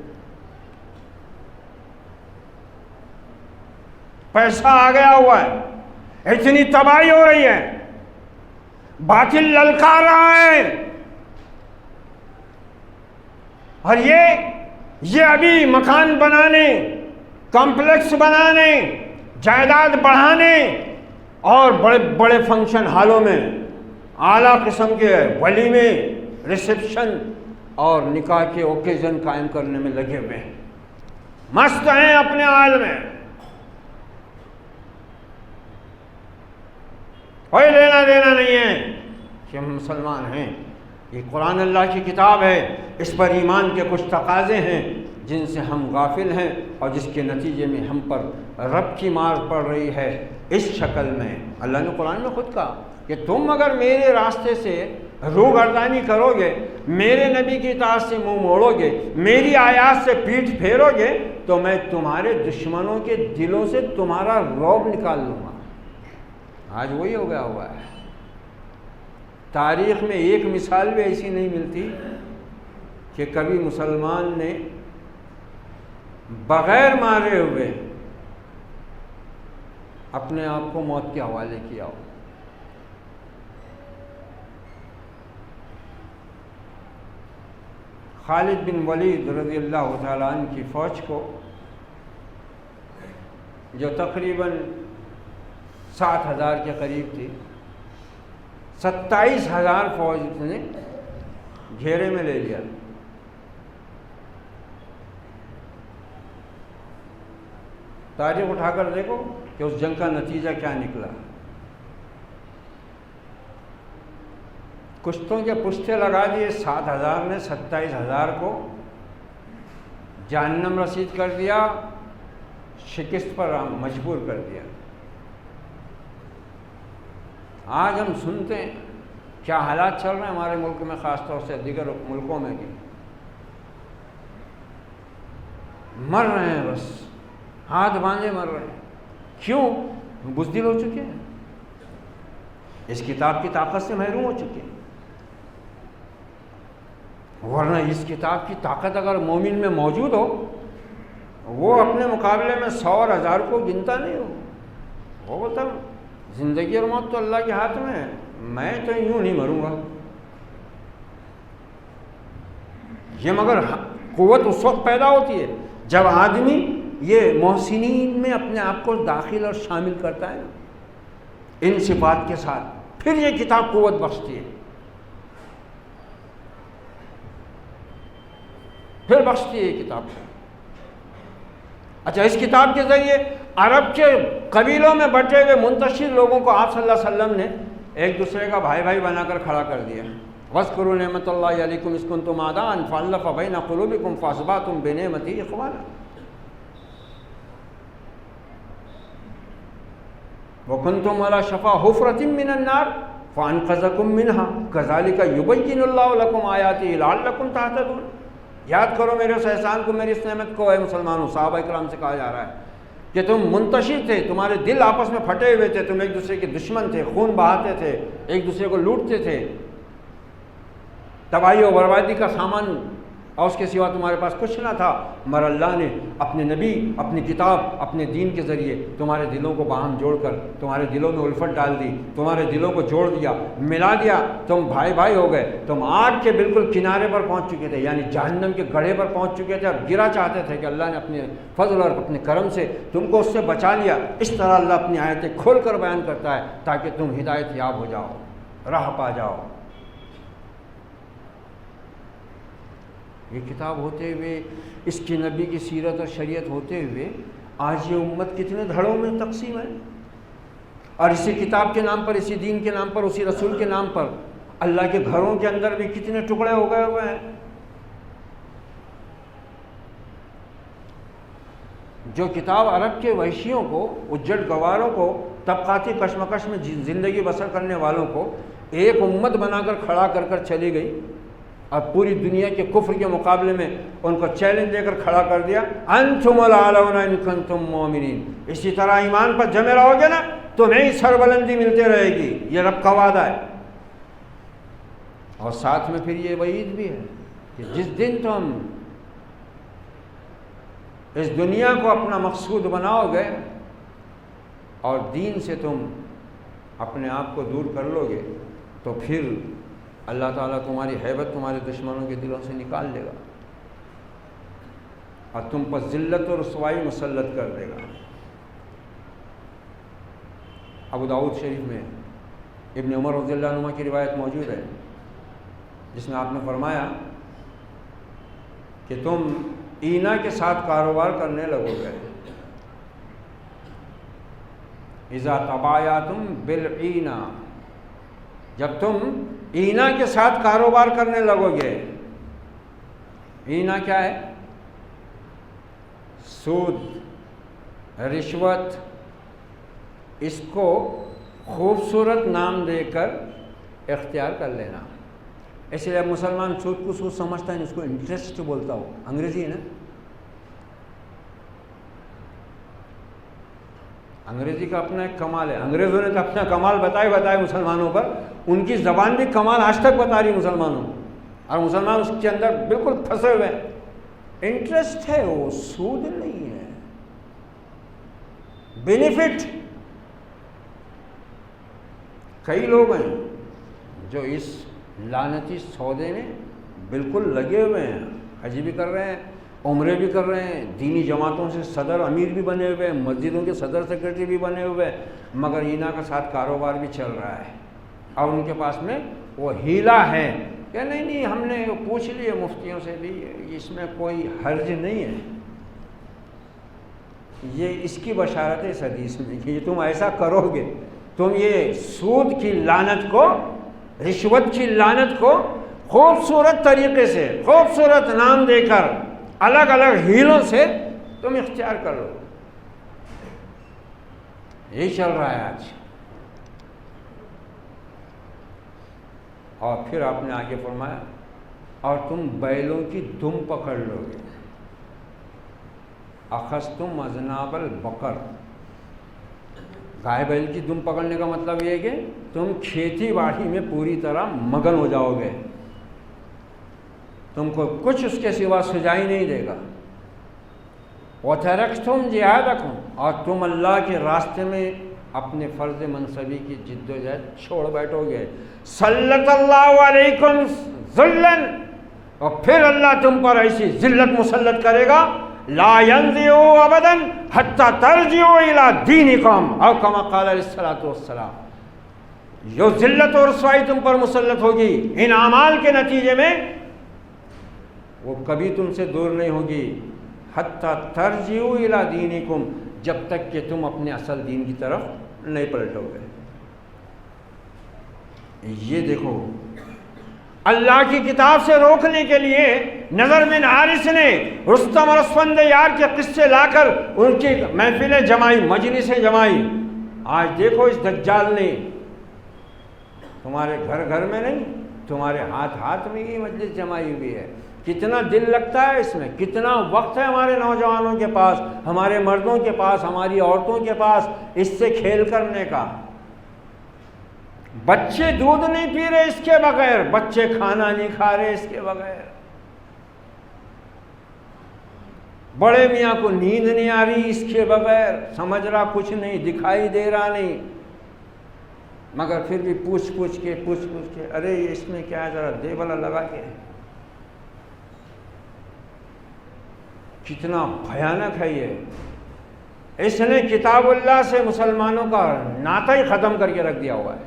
B: پیسہ آ گیا ہوا ہے، اتنی تباہی ہو رہی ہے، باطل للکار رہا ہے، اور یہ ابھی مکان بنانے، کمپلیکس بنانے، جائیداد بڑھانے، اور بڑے بڑے فنکشن ہالوں میں اعلیٰ قسم کے ولیمے، ریسیپشن اور نکاح کے اوکیزن قائم کرنے میں لگے ہوئے ہیں، مست ہیں اپنے حال میں، کوئی لینا دینا نہیں ہے کہ ہم مسلمان ہیں۔ یہ قرآن اللہ کی کتاب ہے، اس پر ایمان کے کچھ تقاضے ہیں جن سے ہم غافل ہیں، اور جس کے نتیجے میں ہم پر رب کی مار پڑ رہی ہے اس شکل میں۔ اللہ نے قرآن میں خود کہا کہ تم اگر میرے راستے سے روگردانی کرو گے، میرے نبی کی اطاعت سے منہ موڑو گے، میری آیات سے پیٹھ پھیرو گے، تو میں تمہارے دشمنوں کے دلوں سے تمہارا رعب نکال لوں گا۔ آج وہی ہو گیا ہوا ہے۔ تاریخ میں ایک مثال بھی ایسی نہیں ملتی کہ کبھی مسلمان نے بغیر مارے ہوئے اپنے آپ کو موت کے حوالے کیا ہو۔ خالد بن ولید رضی اللہ تعالیٰ عنہ کی فوج کو، جو تقریباً 7,000 کے قریب تھی، 27,000 فوج نے گھیرے میں لے لیا۔ تاریخ اٹھا کر دیکھو کہ اس جنگ کا نتیجہ کیا نکلا۔ کشتوں کے پشتے لگا دیے، 7,000 نے 27,000 کو جہنم رسید کر دیا، شکست پر مجبور کر دیا۔ آج ہم سنتے ہیں کیا حالات چل رہے ہیں ہمارے ملک میں، خاص طور سے دیگر ملکوں میں بھی، مر رہے ہیں، بس ہاتھ باندھے مر رہے ہیں۔ کیوں؟ بزدل ہو چکے ہیں، اس کتاب کی طاقت سے محروم ہو چکے ہیں۔ ورنہ اس کتاب کی طاقت اگر مومن میں موجود ہو، وہ اپنے مقابلے میں 100 اور 1000 کو گنتا نہیں ہو۔ وہ بولتا زندگی اور موت تو اللہ کے ہاتھ میں ہے، میں تو یوں نہیں مروں گا۔ یہ مگر قوت اس وقت پیدا ہوتی ہے جب آدمی یہ محسنین میں اپنے آپ کو داخل اور شامل کرتا ہے نا، ان صفات کے ساتھ، پھر یہ کتاب قوت بخشتی ہے، پھر بخشتی ہے یہ کتاب کو۔ اچھا، اس کتاب کے ذریعے عرب کے قبیلوں میں بٹے ہوئے منتشر لوگوں کو آپ صلی اللہ علیہ وسلم نے ایک دوسرے کا بھائی بھائی بنا کر کھڑا کر دیا۔ وَاذْكُرُوا نِعْمَتَ اللَّهِ عَلَيْكُمْ إِذْ كُنْتُمْ أَعْدَاءً فَأَلَّفَ بَيْنَ قُلُوبِكُمْ فَأَصْبَحْتُمْ بِنِعْمَتِهِ إِخْوَانًا وَكُنْتُمْ عَلَى شَفَا حُفْرَةٍ مِّنَ النَّارِ فَأَنْقَذَكُم مِّنْهَا كَذَلِكَ يُبَيِّنُ اللَّهُ لَكُمْ آيَاتِهِ لَعَلَّكُمْ تَهْتَدُونَ۔ یاد کرو میرے اس احسان کو، میری اس نعمت کو، اے مسلمانوں۔ صحابہ کرام سے کہا جا رہا ہے کہ تم منتشر تھے، تمہارے دل آپس میں پھٹے ہوئے تھے، تم ایک دوسرے کے دشمن تھے، خون بہاتے تھے، ایک دوسرے کو لوٹتے تھے، تباہی و بربادی کا سامان اور اس کے سوا تمہارے پاس کچھ نہ تھا، مگر اللہ نے اپنے نبی، اپنی کتاب، اپنے دین کے ذریعے تمہارے دلوں کو باہم جوڑ کر تمہارے دلوں میں الفت ڈال دی، تمہارے دلوں کو جوڑ دیا، ملا دیا، تم بھائی بھائی ہو گئے۔ تم آگ کے بالکل کنارے پر پہنچ چکے تھے، یعنی جہنم کے گڑھے پر پہنچ چکے تھے اور گرا چاہتے تھے کہ اللہ نے اپنے فضل اور اپنے کرم سے تم کو اس سے بچا لیا۔ اس طرح اللہ اپنی آیتیں کھول کر بیان کرتا ہے تاکہ تم ہدایت یاب ہو جاؤ، راہ پا جاؤ۔ یہ کتاب ہوتے ہوئے، اس کی نبی کی سیرت اور شریعت ہوتے ہوئے، آج یہ امت کتنے دھڑوں میں تقسیم ہے، اور اسی کتاب کے نام پر، اسی دین کے نام پر، اسی رسول کے نام پر اللہ کے گھروں کے اندر بھی کتنے ٹکڑے ہو گئے ہوئے ہیں۔ جو کتاب عرب کے وحشیوں کو، اجڑ گواروں کو، طبقاتی کشمکش میں زندگی بسر کرنے والوں کو ایک امت بنا کر کھڑا کر کر چلی گئی، اور پوری دنیا کے کفر کے مقابلے میں ان کو چیلنج دے کر کھڑا کر دیا، انتم الاعلون ان کنتم مؤمنین۔ اسی طرح ایمان پر جمے رہو گے نا، تمہیں سربلندی ملتے رہے گی، یہ رب کا وعدہ ہے۔ اور ساتھ میں پھر یہ وعید بھی ہے کہ جس دن تم اس دنیا کو اپنا مقصود بناؤ گے اور دین سے تم اپنے آپ کو دور کر لو گے، تو پھر اللہ تعالیٰ تمہاری ہیبت تمہارے دشمنوں کے دلوں سے نکال لے گا اور تم پر ذلت اور رسوائی مسلط کر دے گا۔ ابو داؤد شریف میں ابن عمر رضی اللہ عنہ کی روایت موجود ہے، جس میں آپ نے فرمایا کہ تم اینا کے ساتھ کاروبار کرنے لگو گے، اذا تبایعتم بالعینا، جب تم اینا کے ساتھ کاروبار کرنے لگو گے۔ اینا کیا ہے؟ سود، رشوت، اس کو خوبصورت نام دے کر اختیار کر لینا۔ اس لیے مسلمان سود کو سود سمجھتا ہے، اس کو انٹرسٹ بولتا ہو، انگریزی ہے نا، انگریزی کا اپنا ایک کمال ہے۔ انگریزوں نے تو اپنا کمال بتائے مسلمانوں پر، ان کی زبان بھی کمال آج تک بتا رہی مسلمانوں، اور مسلمان اس کے اندر بالکل پھنسے ہوئے ہیں۔ انٹرسٹ ہے، وہ سود نہیں ہے، بینیفٹ۔ کئی لوگ ہیں جو اس لعنتی سودے میں بالکل لگے ہوئے ہیں، حج بھی کر رہے ہیں، عمرے بھی کر رہے ہیں، دینی جماعتوں سے صدر امیر بھی بنے ہوئے ہیں، مسجدوں کے صدر سیکرٹری بھی بنے ہوئے ہیں، مگر اینا کے ساتھ کاروبار بھی چل رہا ہے۔ اور ان کے پاس میں وہ ہیلا ہے کہ نہیں ہم نے پوچھ لیے مفتیوں سے بھی، اس میں کوئی حرج نہیں ہے۔ یہ اس کی بشارت ہے اس حدیث میں کہ تم ایسا کرو گے، تم یہ سود کی لعنت کو، رشوت کی لعنت کو خوبصورت طریقے سے، خوبصورت نام دے کر، الگ الگ ہیلوں سے تم اختیار کر لو۔ یہی چل رہا ہے آج۔ اور پھر آپ نے آگے فرمایا اور تم بیلوں کی دم پکڑ لو گے۔ اخذتم اذناب البقر، گائے بیل کی دم پکڑنے کا مطلب یہ ہے کہ تم کھیتی باڑی میں پوری طرح مگن ہو جاؤ گے، تم کو کچھ اس کے سوا سجائی نہیں دے گا۔ وَتَرَكْتُمْ جِهَادَكُمْ، اور تم اللہ کے راستے میں اپنے فرض منصبی کی جد و جہد چھوڑ بیٹھو گے۔ سلط اللہ علیکم ذلًا، اور پھر اللہ تم پر ایسی ذلت مسلط کرے گا، لا ينزعوا ابدا حتى ترجعوا الى دینکم، او کما قال علیہ الصلوۃ والسلام۔ جو ذلت اور رسوائی تم پر مسلط ہوگی ان اعمال کے نتیجے میں، وہ کبھی تم سے دور نہیں ہوگی، حتی ترجعوا الی دینکم، جب تک کہ تم اپنے اصل دین کی طرف نہیں پلٹو گے۔ یہ دیکھو، اللہ کی کتاب سے روکنے کے لیے نظر بن حارث نے رستم اور اسفندیار کے قصے لا کر ان کی محفلیں جمائی، مجلسیں جمائی۔ آج دیکھو اس دجال نے تمہارے گھر گھر میں نہیں، تمہارے ہاتھ ہاتھ میں یہ مجلس جمائی ہوئی ہے۔ کتنا دل لگتا ہے اس میں، کتنا وقت ہے ہمارے نوجوانوں کے پاس، ہمارے مردوں کے پاس، ہماری عورتوں کے پاس اس سے کھیل کرنے کا۔ بچے دودھ نہیں پی رہے اس کے بغیر، بچے کھانا نہیں کھا رہے اس کے بغیر، بڑے میاں کو نیند نہیں آ رہی اس کے بغیر، سمجھ رہا کچھ نہیں، دکھائی دے رہا نہیں، مگر پھر بھی پوچھ پوچھ کے ارے اس میں کیا ہے، ذرا دے بلا لگا کے۔ کتنا بھیانک ہے یہ۔ اس نے کتاب اللہ سے مسلمانوں کا ناطہ ہی ختم کر کے رکھ دیا ہوا ہے۔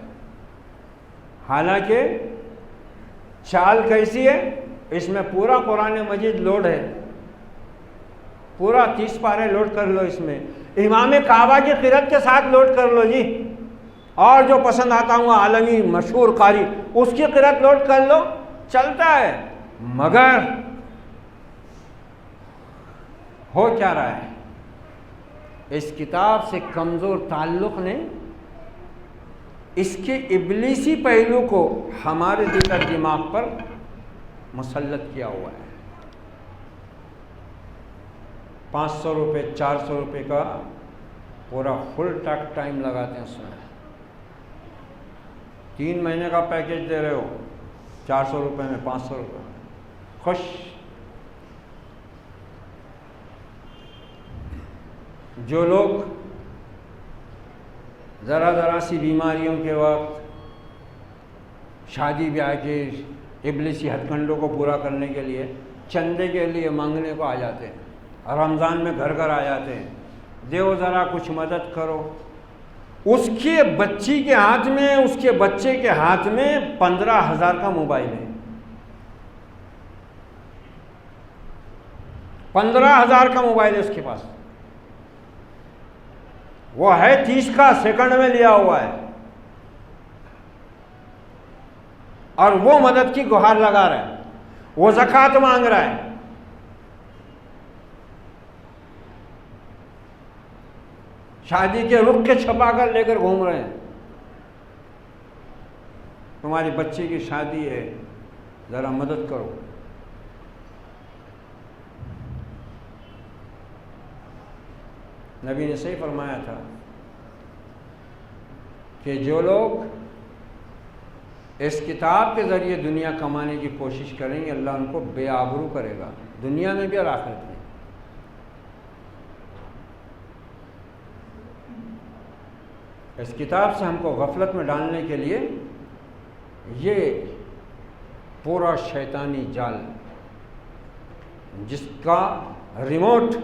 B: حالانکہ چال کیسی ہے، اس میں پورا قرآن مجید لوڈ ہے، پورا 30 پارے لوڈ کر لو، اس میں امام کعبہ کی قرأت کے ساتھ لوڈ کر لو جی، اور جو پسند آتا ہوں عالمی مشہور قاری اس کی قرأت لوڈ کر لو، چلتا ہے۔ مگر ہو کیا رہا ہے، اس کتاب سے کمزور تعلق نے اس کے ابلیسی پہلو کو ہمارے دل اور دماغ پر مسلط کیا ہوا ہے۔ 500 روپے 400 روپے کا پورا فل ٹاک ٹائم لگاتے ہیں اس میں، 3 مہینے کا پیکیج دے رہے ہو 400 روپے میں، 500 روپے میں، خوش۔ جو لوگ ذرا سی بیماریوں کے وقت، شادی بیاہ کے ابلیسی ہتھ کنڈوں کو پورا کرنے کے لیے، چندے کے لیے مانگنے کو آ جاتے ہیں، رمضان میں گھر گھر آ جاتے ہیں، دیو ذرا کچھ مدد کرو، اس کے بچی کے ہاتھ میں، اس کے بچے کے ہاتھ میں 15,000 کا موبائل ہے، 15,000 کا موبائل ہے اس کے پاس، وہ ہے 30 کا، سیکنڈ میں لیا ہوا ہے، اور وہ مدد کی گہار لگا رہا ہے، وہ زکوٰۃ مانگ رہا ہے۔ شادی کے رخ کے چھپا کر لے کر گھوم رہے ہیں، تمہاری بچی کی شادی ہے، ذرا مدد کرو۔ نبی نے صحیح فرمایا تھا کہ جو لوگ اس کتاب کے ذریعے دنیا کمانے کی کوشش کریں گے، اللہ ان کو بے آبرو کرے گا، دنیا میں بھی اور آخرت میں۔ اس کتاب سے ہم کو غفلت میں ڈالنے کے لیے یہ پورا شیطانی جال جس کا ریموٹ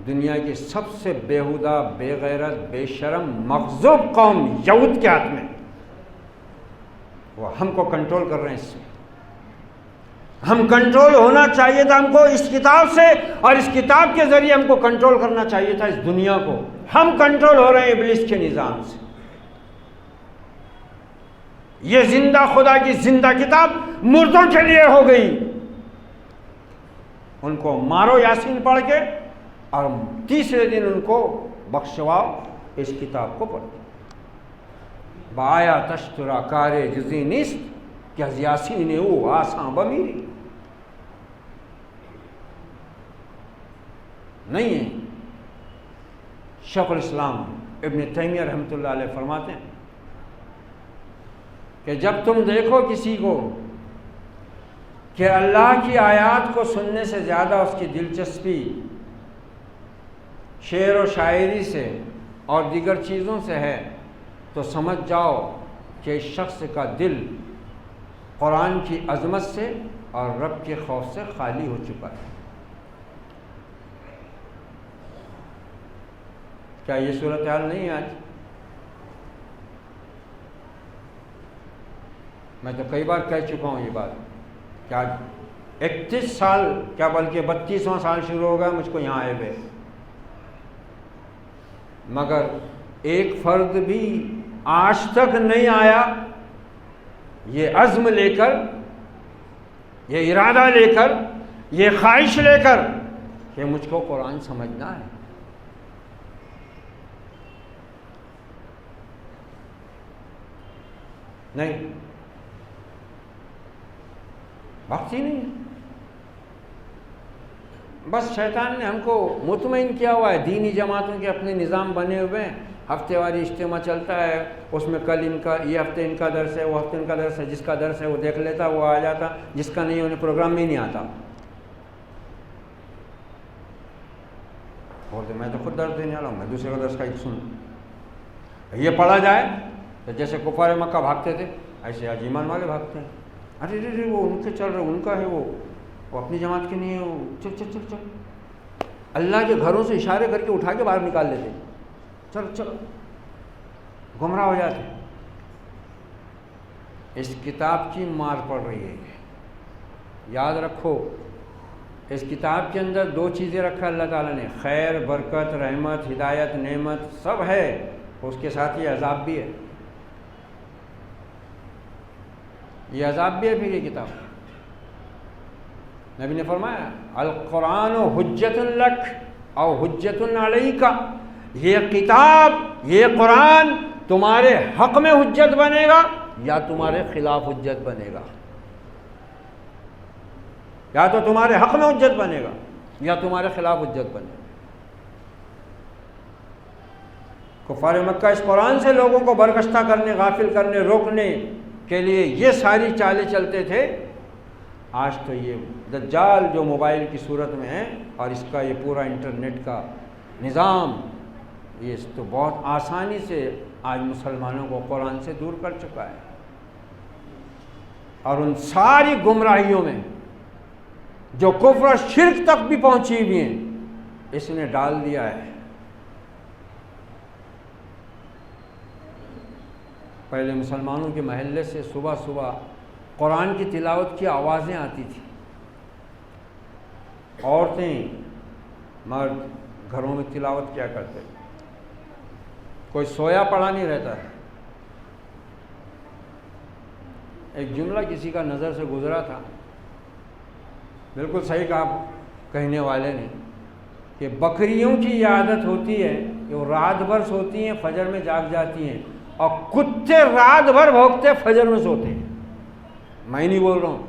B: دنیا کی سب سے بیہودہ، بے غیرت، بے شرم، مغضوب قوم یہود کے ہاتھ میں، وہ ہم کو کنٹرول کر رہے ہیں اس سے۔ ہم کنٹرول ہونا چاہیے تھا ہم کو اس کتاب سے، اور اس کتاب کے ذریعے ہم کو کنٹرول کرنا چاہیے تھا اس دنیا کو۔ ہم کنٹرول ہو رہے ہیں ابلیس کے نظام سے۔ یہ زندہ خدا کی زندہ کتاب مردوں کے لیے ہو گئی۔ ان کو مارو یاسین پڑھ کے، اور تیسرے دن ان کو بخشواؤ اس کتاب کو پڑھ کے۔ بایا تشترا کارے جزی نیست کہ از یاسین او آساں بمیری، نہیں ہے۔ شیخ الاسلام ابن تیمیہ رحمۃ اللہ علیہ فرماتے ہیں کہ جب تم دیکھو کسی کو کہ اللہ کی آیات کو سننے سے زیادہ اس کی دلچسپی شعر و شاعری سے اور دیگر چیزوں سے ہے، تو سمجھ جاؤ کہ اس شخص کا دل قرآن کی عظمت سے اور رب کے خوف سے خالی ہو چکا ہے۔ کیا یہ صورتحال نہیں ہے آج؟ میں تو کئی بار کہہ چکا ہوں یہ بات کہ آج 31 سال، کیا بلکہ 32واں سال شروع ہو گیا مجھ کو یہاں آئے ہوئے، مگر ایک فرد بھی آج تک نہیں آیا یہ عزم لے کر، یہ ارادہ لے کر، یہ خواہش لے کر کہ مجھ کو قرآن سمجھنا ہے۔ نہیں، وقت ہی نہیں ہے۔ بس شیطان نے ہم کو مطمئن کیا ہوا ہے، دینی جماعتوں کے اپنے نظام بنے ہوئے ہیں، ہفتے واری اجتماع چلتا ہے، اس میں کل ان کا، یہ ہفتے ان کا درس ہے، وہ ہفتے ان کا درس ہے، جس کا درس ہے وہ دیکھ لیتا، وہ آ جاتا، جس کا نہیں انہیں پروگرام میں ہی نہیں آتا۔ بولتے میں تو خود درس دینے والا ہوں، میں دوسرے کا درس کا ہی سن، یہ پڑھا جائے تو جیسے کفار مکہ بھاگتے تھے ایسے آج ایمان والے بھاگتے ہیں۔ ارے رے وہ ان کے چل رہے، ان کا ہے، وہ اپنی جماعت کے نہیں ہے، وہ چل چل چل چل، اللہ کے گھروں سے اشارے کر کے اٹھا کے باہر نکال لیتے، چل چل، گمراہ ہو جاتے۔ اس کتاب کی مار پڑ رہی ہے، یاد رکھو۔ اس کتاب کے اندر دو چیزیں رکھا اللہ تعالیٰ نے، خیر، برکت، رحمت، ہدایت، نعمت سب ہے، اس کے ساتھ یہ عذاب بھی ہے، یہ عذاب بھی ہے پھر یہ کتاب۔ نبی نے فرمایا القرآن حجت لک او حجت علیک، یہ کتاب، یہ قرآن تمہارے حق میں حجت بنے گا یا تمہارے خلاف حجت بنے گا، یا تو تمہارے حق میں حجت بنے گا یا تمہارے خلاف حجت بنے گا۔ کفار مکہ اس قرآن سے لوگوں کو برگشتہ کرنے، غافل کرنے، روکنے کے لیے یہ ساری چالیں چلتے تھے۔ آج تو یہ دجال جو موبائل کی صورت میں ہے اور اس کا یہ پورا انٹرنیٹ کا نظام، یہ تو بہت آسانی سے آج مسلمانوں کو قرآن سے دور کر چکا ہے، اور ان ساری گمراہیوں میں جو کفر و شرک تک بھی پہنچی ہوئی ہیں اس نے ڈال دیا ہے۔ پہلے مسلمانوں کے محلے سے صبح صبح قرآن کی تلاوت کی آوازیں آتی تھیں، عورتیں مرد گھروں میں تلاوت کیا کرتے، کوئی سویا پڑا نہیں رہتا ہے۔ ایک جملہ کسی کا نظر سے گزرا تھا، بالکل صحیح کہا کہنے والے نے کہ بکریوں کی یہ عادت ہوتی ہے کہ وہ رات بھر سوتی ہیں، فجر میں جاگ جاتی ہیں، اور کتے رات بھر بھونکتے فجر میں سوتے ہیں۔ میں نہیں بول رہا ہوں،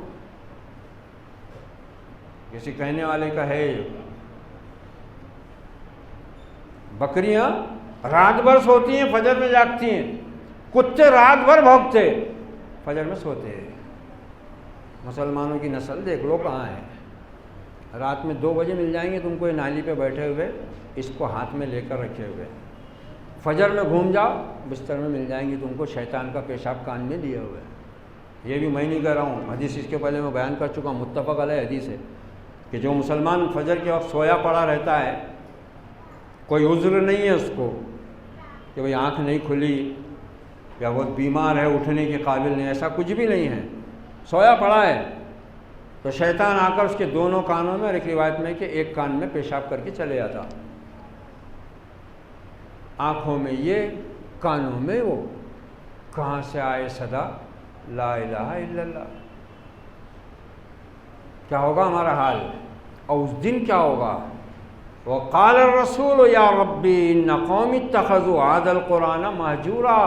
B: کسی کہنے والے کا ہے۔ بکریاں رات بھر سوتی ہیں، فجر میں جاگتی ہیں، کتے رات بھر بھونکتے فجر میں سوتے ہیں۔ مسلمانوں کی نسل دیکھ لو کہاں ہے، رات میں 2 بجے مل جائیں گے تم کو یہ نالی پہ بیٹھے ہوئے، اس کو ہاتھ میں لے کر رکھے ہوئے، فجر میں گھوم جاؤ بستر میں مل جائیں گے تم کو شیطان کا پیشاب کان میں لیے ہوئے۔ یہ بھی میں نہیں کہہ رہا ہوں، حدیث اس کے پہلے میں بیان کر چکا ہوں، متفق علیہ حدیث ہے کہ جو مسلمان فجر کے وقت سویا پڑا رہتا ہے، کوئی عذر نہیں ہے اس کو کہ بھئی آنکھ نہیں کھلی یا بہت بیمار ہے اٹھنے کے قابل نہیں، ایسا کچھ بھی نہیں ہے، سویا پڑا ہے، تو شیطان آ کر اس کے دونوں کانوں میں، اور ایک روایت میں کہ ایک کان میں پیشاب کر کے چلے جاتا، آنکھوں میں یہ، کانوں میں وہ، کہاں سے آئے صدا لا الہ الا اللہ۔ کیا ہوگا ہمارا حال، اور اس دن کیا ہوگا؟ وقال الرسول یا ربی ان قوم اتخذوا هذا القرآن مہجورا،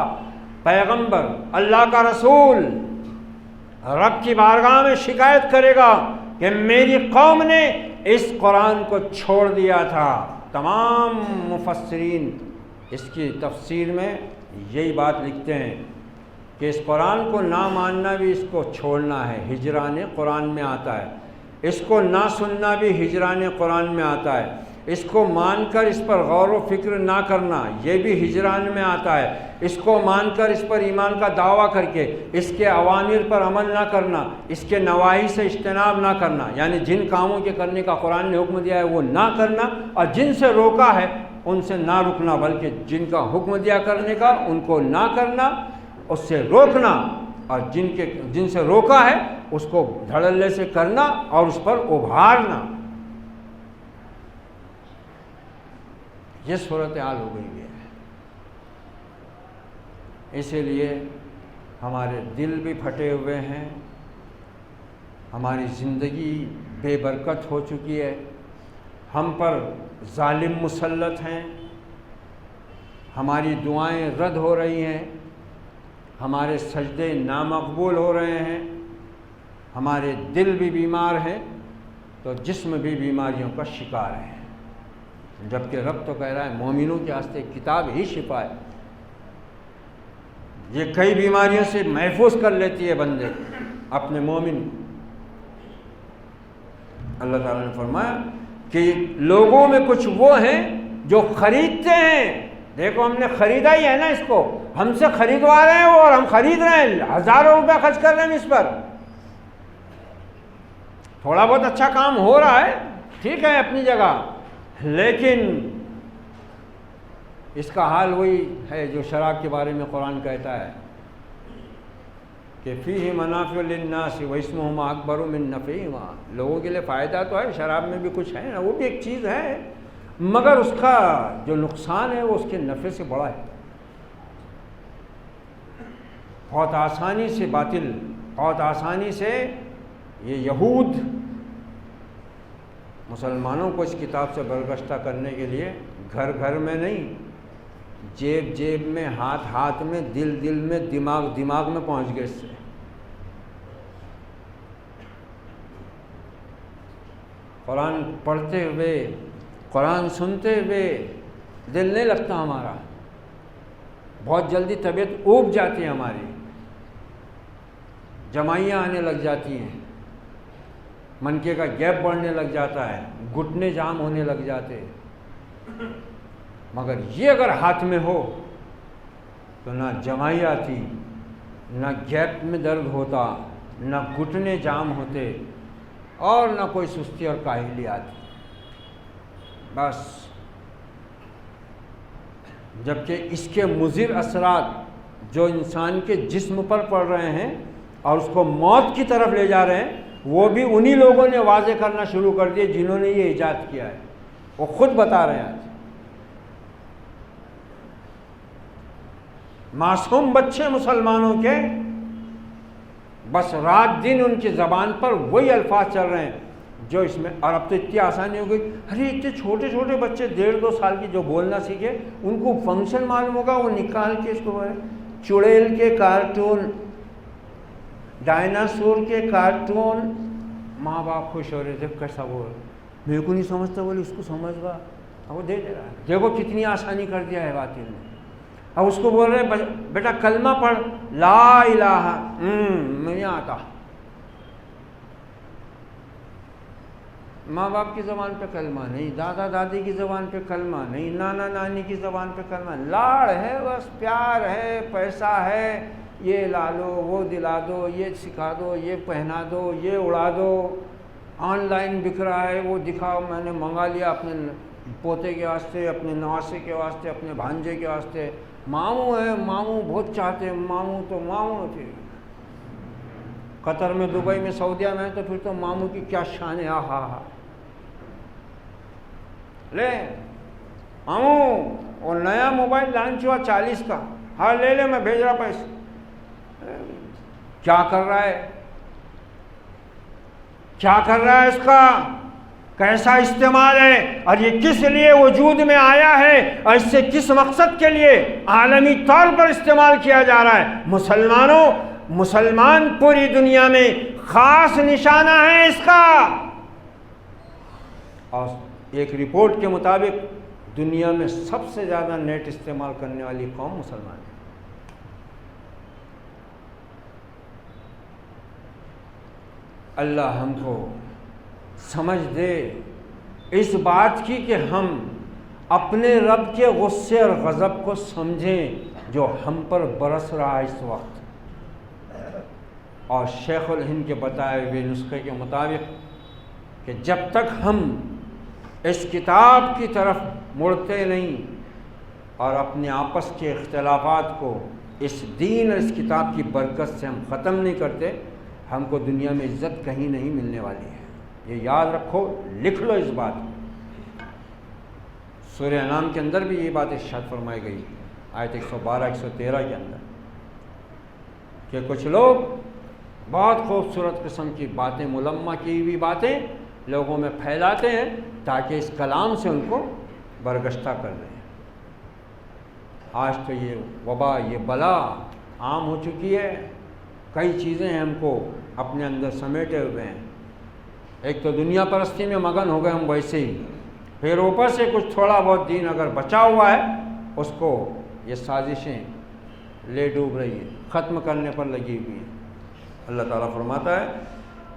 B: پیغمبر اللہ کا رسول رب کی بارگاہ میں شکایت کرے گا کہ میری قوم نے اس قرآن کو چھوڑ دیا تھا۔ تمام مفسرین اس کی تفسیر میں یہی بات لکھتے ہیں کہ اس قرآن کو نہ ماننا بھی اس کو چھوڑنا ہے، ہجران قرآن میں آتا ہے، اس کو نہ سننا بھی ہجران قرآن میں آتا ہے، اس کو مان کر اس پر غور و فکر نہ کرنا یہ بھی ہجران میں آتا ہے، اس کو مان کر اس پر ایمان کا دعویٰ کر کے اس کے اوامر پر عمل نہ کرنا، اس کے نواہی سے اجتناب نہ کرنا، یعنی جن کاموں کے کرنے کا قرآن نے حکم دیا ہے وہ نہ کرنا، اور جن سے روکا ہے ان سے نہ رکنا، بلکہ جن کا حکم دیا کرنے کا ان کو نہ کرنا، اس سے روکنا، اور جن سے روکا ہے اس کو دھڑلے سے کرنا اور اس پر ابھارنا۔ یہ صورتحال ہو گئی ہے، اسی لیے ہمارے دل بھی پھٹے ہوئے ہیں، ہماری زندگی بے برکت ہو چکی ہے، ہم پر ظالم مسلط ہیں، ہماری دعائیں رد ہو رہی ہیں، ہمارے سجدے نامقبول ہو رہے ہیں، ہمارے دل بھی بیمار ہیں تو جسم بھی بیماریوں کا شکار ہے، جبکہ رب تو کہہ رہا ہے مومنوں کے واسطے کتاب ہی شفا ہے، یہ کئی بیماریوں سے محفوظ کر لیتی ہے بندے اپنے مومن۔ اللہ تعالیٰ نے فرمایا کہ لوگوں میں کچھ وہ ہیں جو خریدتے ہیں، دیکھو ہم نے خریدا ہی ہے نا، اس کو ہم سے خریدوا رہے ہیں وہ، اور ہم خرید رہے ہیں، ہزاروں روپے خرچ کر رہے ہیں اس پر، تھوڑا بہت اچھا کام ہو رہا ہے ٹھیک ہے اپنی جگہ، لیکن اس کا حال وہی ہے جو شراب کے بارے میں قرآن کہتا ہے کہ فیہ منافع للناس واسمہما اکبر من نفعہما، لوگوں کے لیے فائدہ تو ہے، شراب میں بھی کچھ ہے نا، وہ بھی ایک چیز ہے، مگر اس کا جو نقصان ہے وہ اس کے نفع سے بڑا ہے۔ بہت آسانی سے باطل، بہت آسانی سے یہ یہود مسلمانوں کو اس کتاب سے برگشتہ کرنے کے لیے گھر گھر میں نہیں، جیب جیب میں، ہاتھ ہاتھ میں، دل دل میں، دماغ دماغ میں پہنچ گئے اس سے۔ قرآن پڑھتے ہوئے، قرآن سنتے ہوئے دل نہیں لگتا ہمارا، بہت جلدی طبیعت اوب جاتی ہے ہماری، جمائیاں آنے لگ جاتی ہیں، منکے کا گیپ بڑھنے لگ جاتا ہے، گھٹنے جام ہونے لگ جاتے ہیں، مگر یہ اگر ہاتھ میں ہو تو نہ جمائی آتی، نہ گیپ میں درد ہوتا، نہ گھٹنے جام ہوتے، اور نہ کوئی سستی اور کاہلی آتی، بس۔ جبکہ اس کے مضر اثرات جو انسان کے جسم پر پڑ رہے ہیں اور اس کو موت کی طرف لے جا رہے ہیں، وہ بھی انہی لوگوں نے واضح کرنا شروع کر دیے جنہوں نے یہ ایجاد کیا ہے، وہ خود بتا رہے ہیں۔ آج معصوم بچے مسلمانوں کے بس رات دن ان کی زبان پر وہی الفاظ چل رہے ہیں جو اس میں، اور اب تو اتنی آسانی ہو گئی، ارے اتنے چھوٹے چھوٹے بچے 1.5-2 سال کی جو بولنا سیکھے، ان کو فنکشن معلوم ہوگا، وہ نکال کے اس کو بولے چڑیل کے کارٹون، ڈائناسور کے کارٹون، ماں باپ خوش ہو رہے تھے، کیسا بول، میرے کو نہیں سمجھتا، بولے اس کو سمجھ گا، اب وہ دے دے رہا ہے، دیکھو کتنی آسانی کر دیا ہے باطل نے۔ اب اس کو بول رہے ہیں بیٹا کلمہ پڑھ، لا الہ، نہیں آتا، ماں باپ کی زبان پہ کلمہ نہیں، دادا دادی کی زبان پہ کلمہ نہیں، نانا نانی کی زبان پہ کلمہ، لاڑ ہے بس، پیار ہے، پیسہ ہے، یہ لا لو، وہ دلا دو، یہ سکھا دو، یہ پہنا دو، یہ اڑا دو، آن لائن بک رہا ہے، وہ دکھاؤ میں نے منگا لیا اپنے پوتے کے واسطے، اپنے نواسے کے واسطے، اپنے بھانجے کے واسطے۔ ماموں ہے، ماموں بہت چاہتے ہیں، ماموں تو ماموں تھے۔ قطر میں، دبئی میں، سعودیہ میں، تو پھر تو ماموں کی کیا شان ہے، ہاں لے ماموں اور نیا موبائل لانچ ہوا 40 کا، ہاں لے لے میں بھیج رہا پیسے۔ کیا کر رہا ہے، کیا کر رہا ہے، اس کا کیسا استعمال ہے، اور یہ کس لیے وجود میں آیا ہے، اور اس سے کس مقصد کے لیے عالمی طور پر استعمال کیا جا رہا ہے۔ مسلمانوں، مسلمان پوری دنیا میں خاص نشانہ ہے اس کا۔ اور ایک رپورٹ کے مطابق دنیا میں سب سے زیادہ نیٹ استعمال کرنے والی قوم مسلمان ہے۔ اللہ ہم کو سمجھ دے اس بات کی کہ ہم اپنے رب کے غصے اور غضب کو سمجھیں جو ہم پر برس رہا ہے اس وقت، اور شیخ الہند کے بتائے ہوئے نسخے کے مطابق کہ جب تک ہم اس کتاب کی طرف مڑتے نہیں اور اپنے آپس کے اختلافات کو اس دین اور اس کتاب کی برکت سے ہم ختم نہیں کرتے، ہم کو دنیا میں عزت کہیں نہیں ملنے والی ہے۔ یہ یاد رکھو، لکھ لو اس بات کو۔ سورہ انعام کے اندر بھی یہ بات ارشاد فرمائی گئی، آیت 112 113 کے اندر، کہ کچھ لوگ بہت خوبصورت قسم کی باتیں، ملمہ کی ہوئی باتیں لوگوں میں پھیلاتے ہیں تاکہ اس کلام سے ان کو برگشتہ کر دیں۔ آج تو یہ وبا، یہ بلا عام ہو چکی ہے، کئی چیزیں ہم کو اپنے اندر سمیٹے ہوئے ہیں۔ ایک تو دنیا پرستی میں مگن ہو گئے ہم ویسے ہی، پھر اوپر سے کچھ تھوڑا بہت دین اگر بچا ہوا ہے اس کو یہ سازشیں لے ڈوب رہی ہیں، ختم کرنے پر لگی ہوئی ہیں۔ اللہ تعالیٰ فرماتا ہے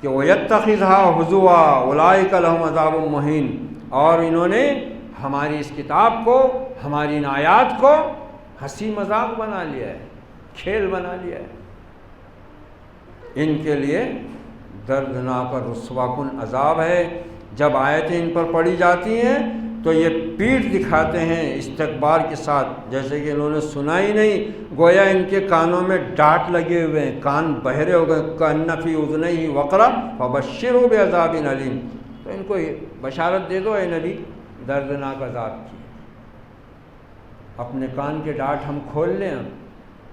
B: کہ وَيَتَّخِذْهَا هُزُوًا أُولَٰئِكَ لَهُمْ عَذَابٌ مُّهِينٌ، اور انہوں نے ہماری اس کتاب کو، ہماری ان آیات کو ہنسی مذاق بنا لیا ہے، کھیل بنا لیا ہے۔ ان کے لیے دردناک اور رسوا کن عذاب ہے۔ جب آیتیں ان پر پڑھی جاتی ہیں تو یہ پیٹھ دکھاتے ہیں استکبار کے ساتھ، جیسے کہ انہوں نے سنا ہی نہیں، گویا ان کے کانوں میں ڈانٹ لگے ہوئے ہیں، کان بہرے ہو گئے۔ کأن فی اذنیہ وقرا فبشرہ بعذاب علیم، تو ان کو بشارت دے دو اے نبی دردناک عذاب کی۔ اپنے کان کے ڈانٹ ہم کھول لیں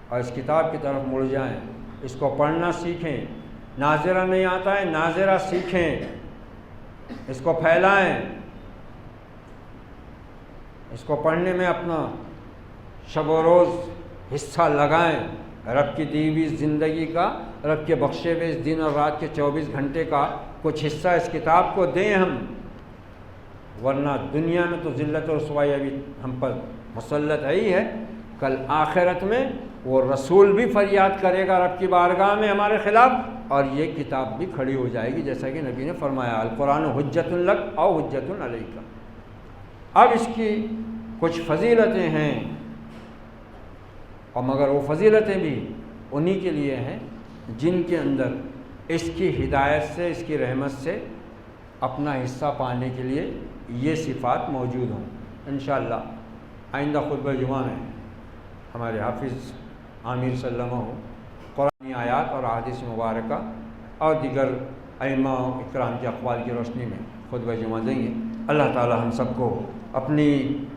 B: اور اس کتاب کی طرف مڑ جائیں، اس کو پڑھنا سیکھیں۔ ناظرہ نہیں آتا ہے، ناظرہ سیکھیں، اس کو پھیلائیں، اس کو پڑھنے میں اپنا شب و روز حصہ لگائیں۔ رب کی دی ہوئی زندگی کا، رب کے بخشے ہوئے اس دن اور رات کے 24 گھنٹے کا کچھ حصہ اس کتاب کو دیں ہم، ورنہ دنیا میں تو ذلت و رسوائی ابھی ہم پر مسلط ہے ہی ہے، کل آخرت میں وہ رسول بھی فریاد کرے گا رب کی بارگاہ میں ہمارے خلاف، اور یہ کتاب بھی کھڑی ہو جائے گی، جیسا کہ نبی نے فرمایا القرآن حجت لک او حجت علیک۔ اب اس کی کچھ فضیلتیں ہیں، اور مگر وہ فضیلتیں بھی انہی کے لیے ہیں جن کے اندر اس کی ہدایت سے، اس کی رحمت سے اپنا حصہ پانے کے لیے یہ صفات موجود ہوں۔ انشاءاللہ آئندہ خطبہ جمعہ میں ہمارے حافظ عامر صلی اللہ علیہ وسلم قرآنی آیات اور احادیث مبارکہ اور دیگر ائمہ اکرام کے اقوال کی روشنی میں خطبہ جمعہ دیں گے۔ اللہ تعالی ہم سب کو اپنی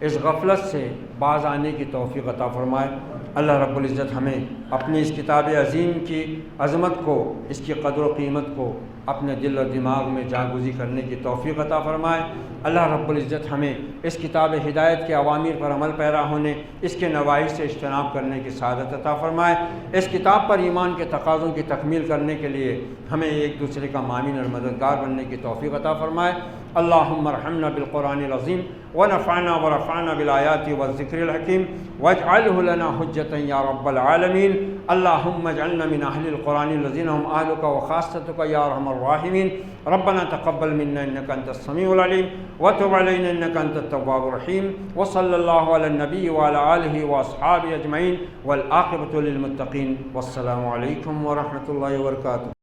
B: اس غفلت سے باز آنے کی توفیق عطا فرمائے۔ اللہ رب العزت ہمیں اپنی اس کتاب عظیم کی عظمت کو، اس کی قدر و قیمت کو اپنے دل و دماغ میں جاگزی کرنے کی توفیق عطا فرمائے۔ اللہ رب العزت ہمیں اس کتاب ہدایت کے اوامر پر عمل پیرا ہونے، اس کے نواہی سے اجتناب کرنے کی سعادت عطا فرمائے۔ اس کتاب پر ایمان کے تقاضوں کی تکمیل کرنے کے لیے ہمیں ایک دوسرے کا معاون اور مددگار بننے کی توفیق عطا فرمائے۔ اللہم ارحمنا بالقرآن العظیم ونفعنا ورفعنا بالآیات والذکر الحکیم واجعلہ لنا حجتا یا رب العالمین۔ اللہم اجعلنا من اہل القرآن الذین هم اہلک وخاصتک یا ارحم الراحمین۔ ربنا تقبل منا انک انت السمیع العلیم وتب علینا انک انت التواب الرحیم، وصلی اللہ علی النبی وعلی آلہ واصحابہ اجمعین والعاقبۃ للمتقین۔ والسلام علیکم ورحمۃ اللہ وبرکاتہ۔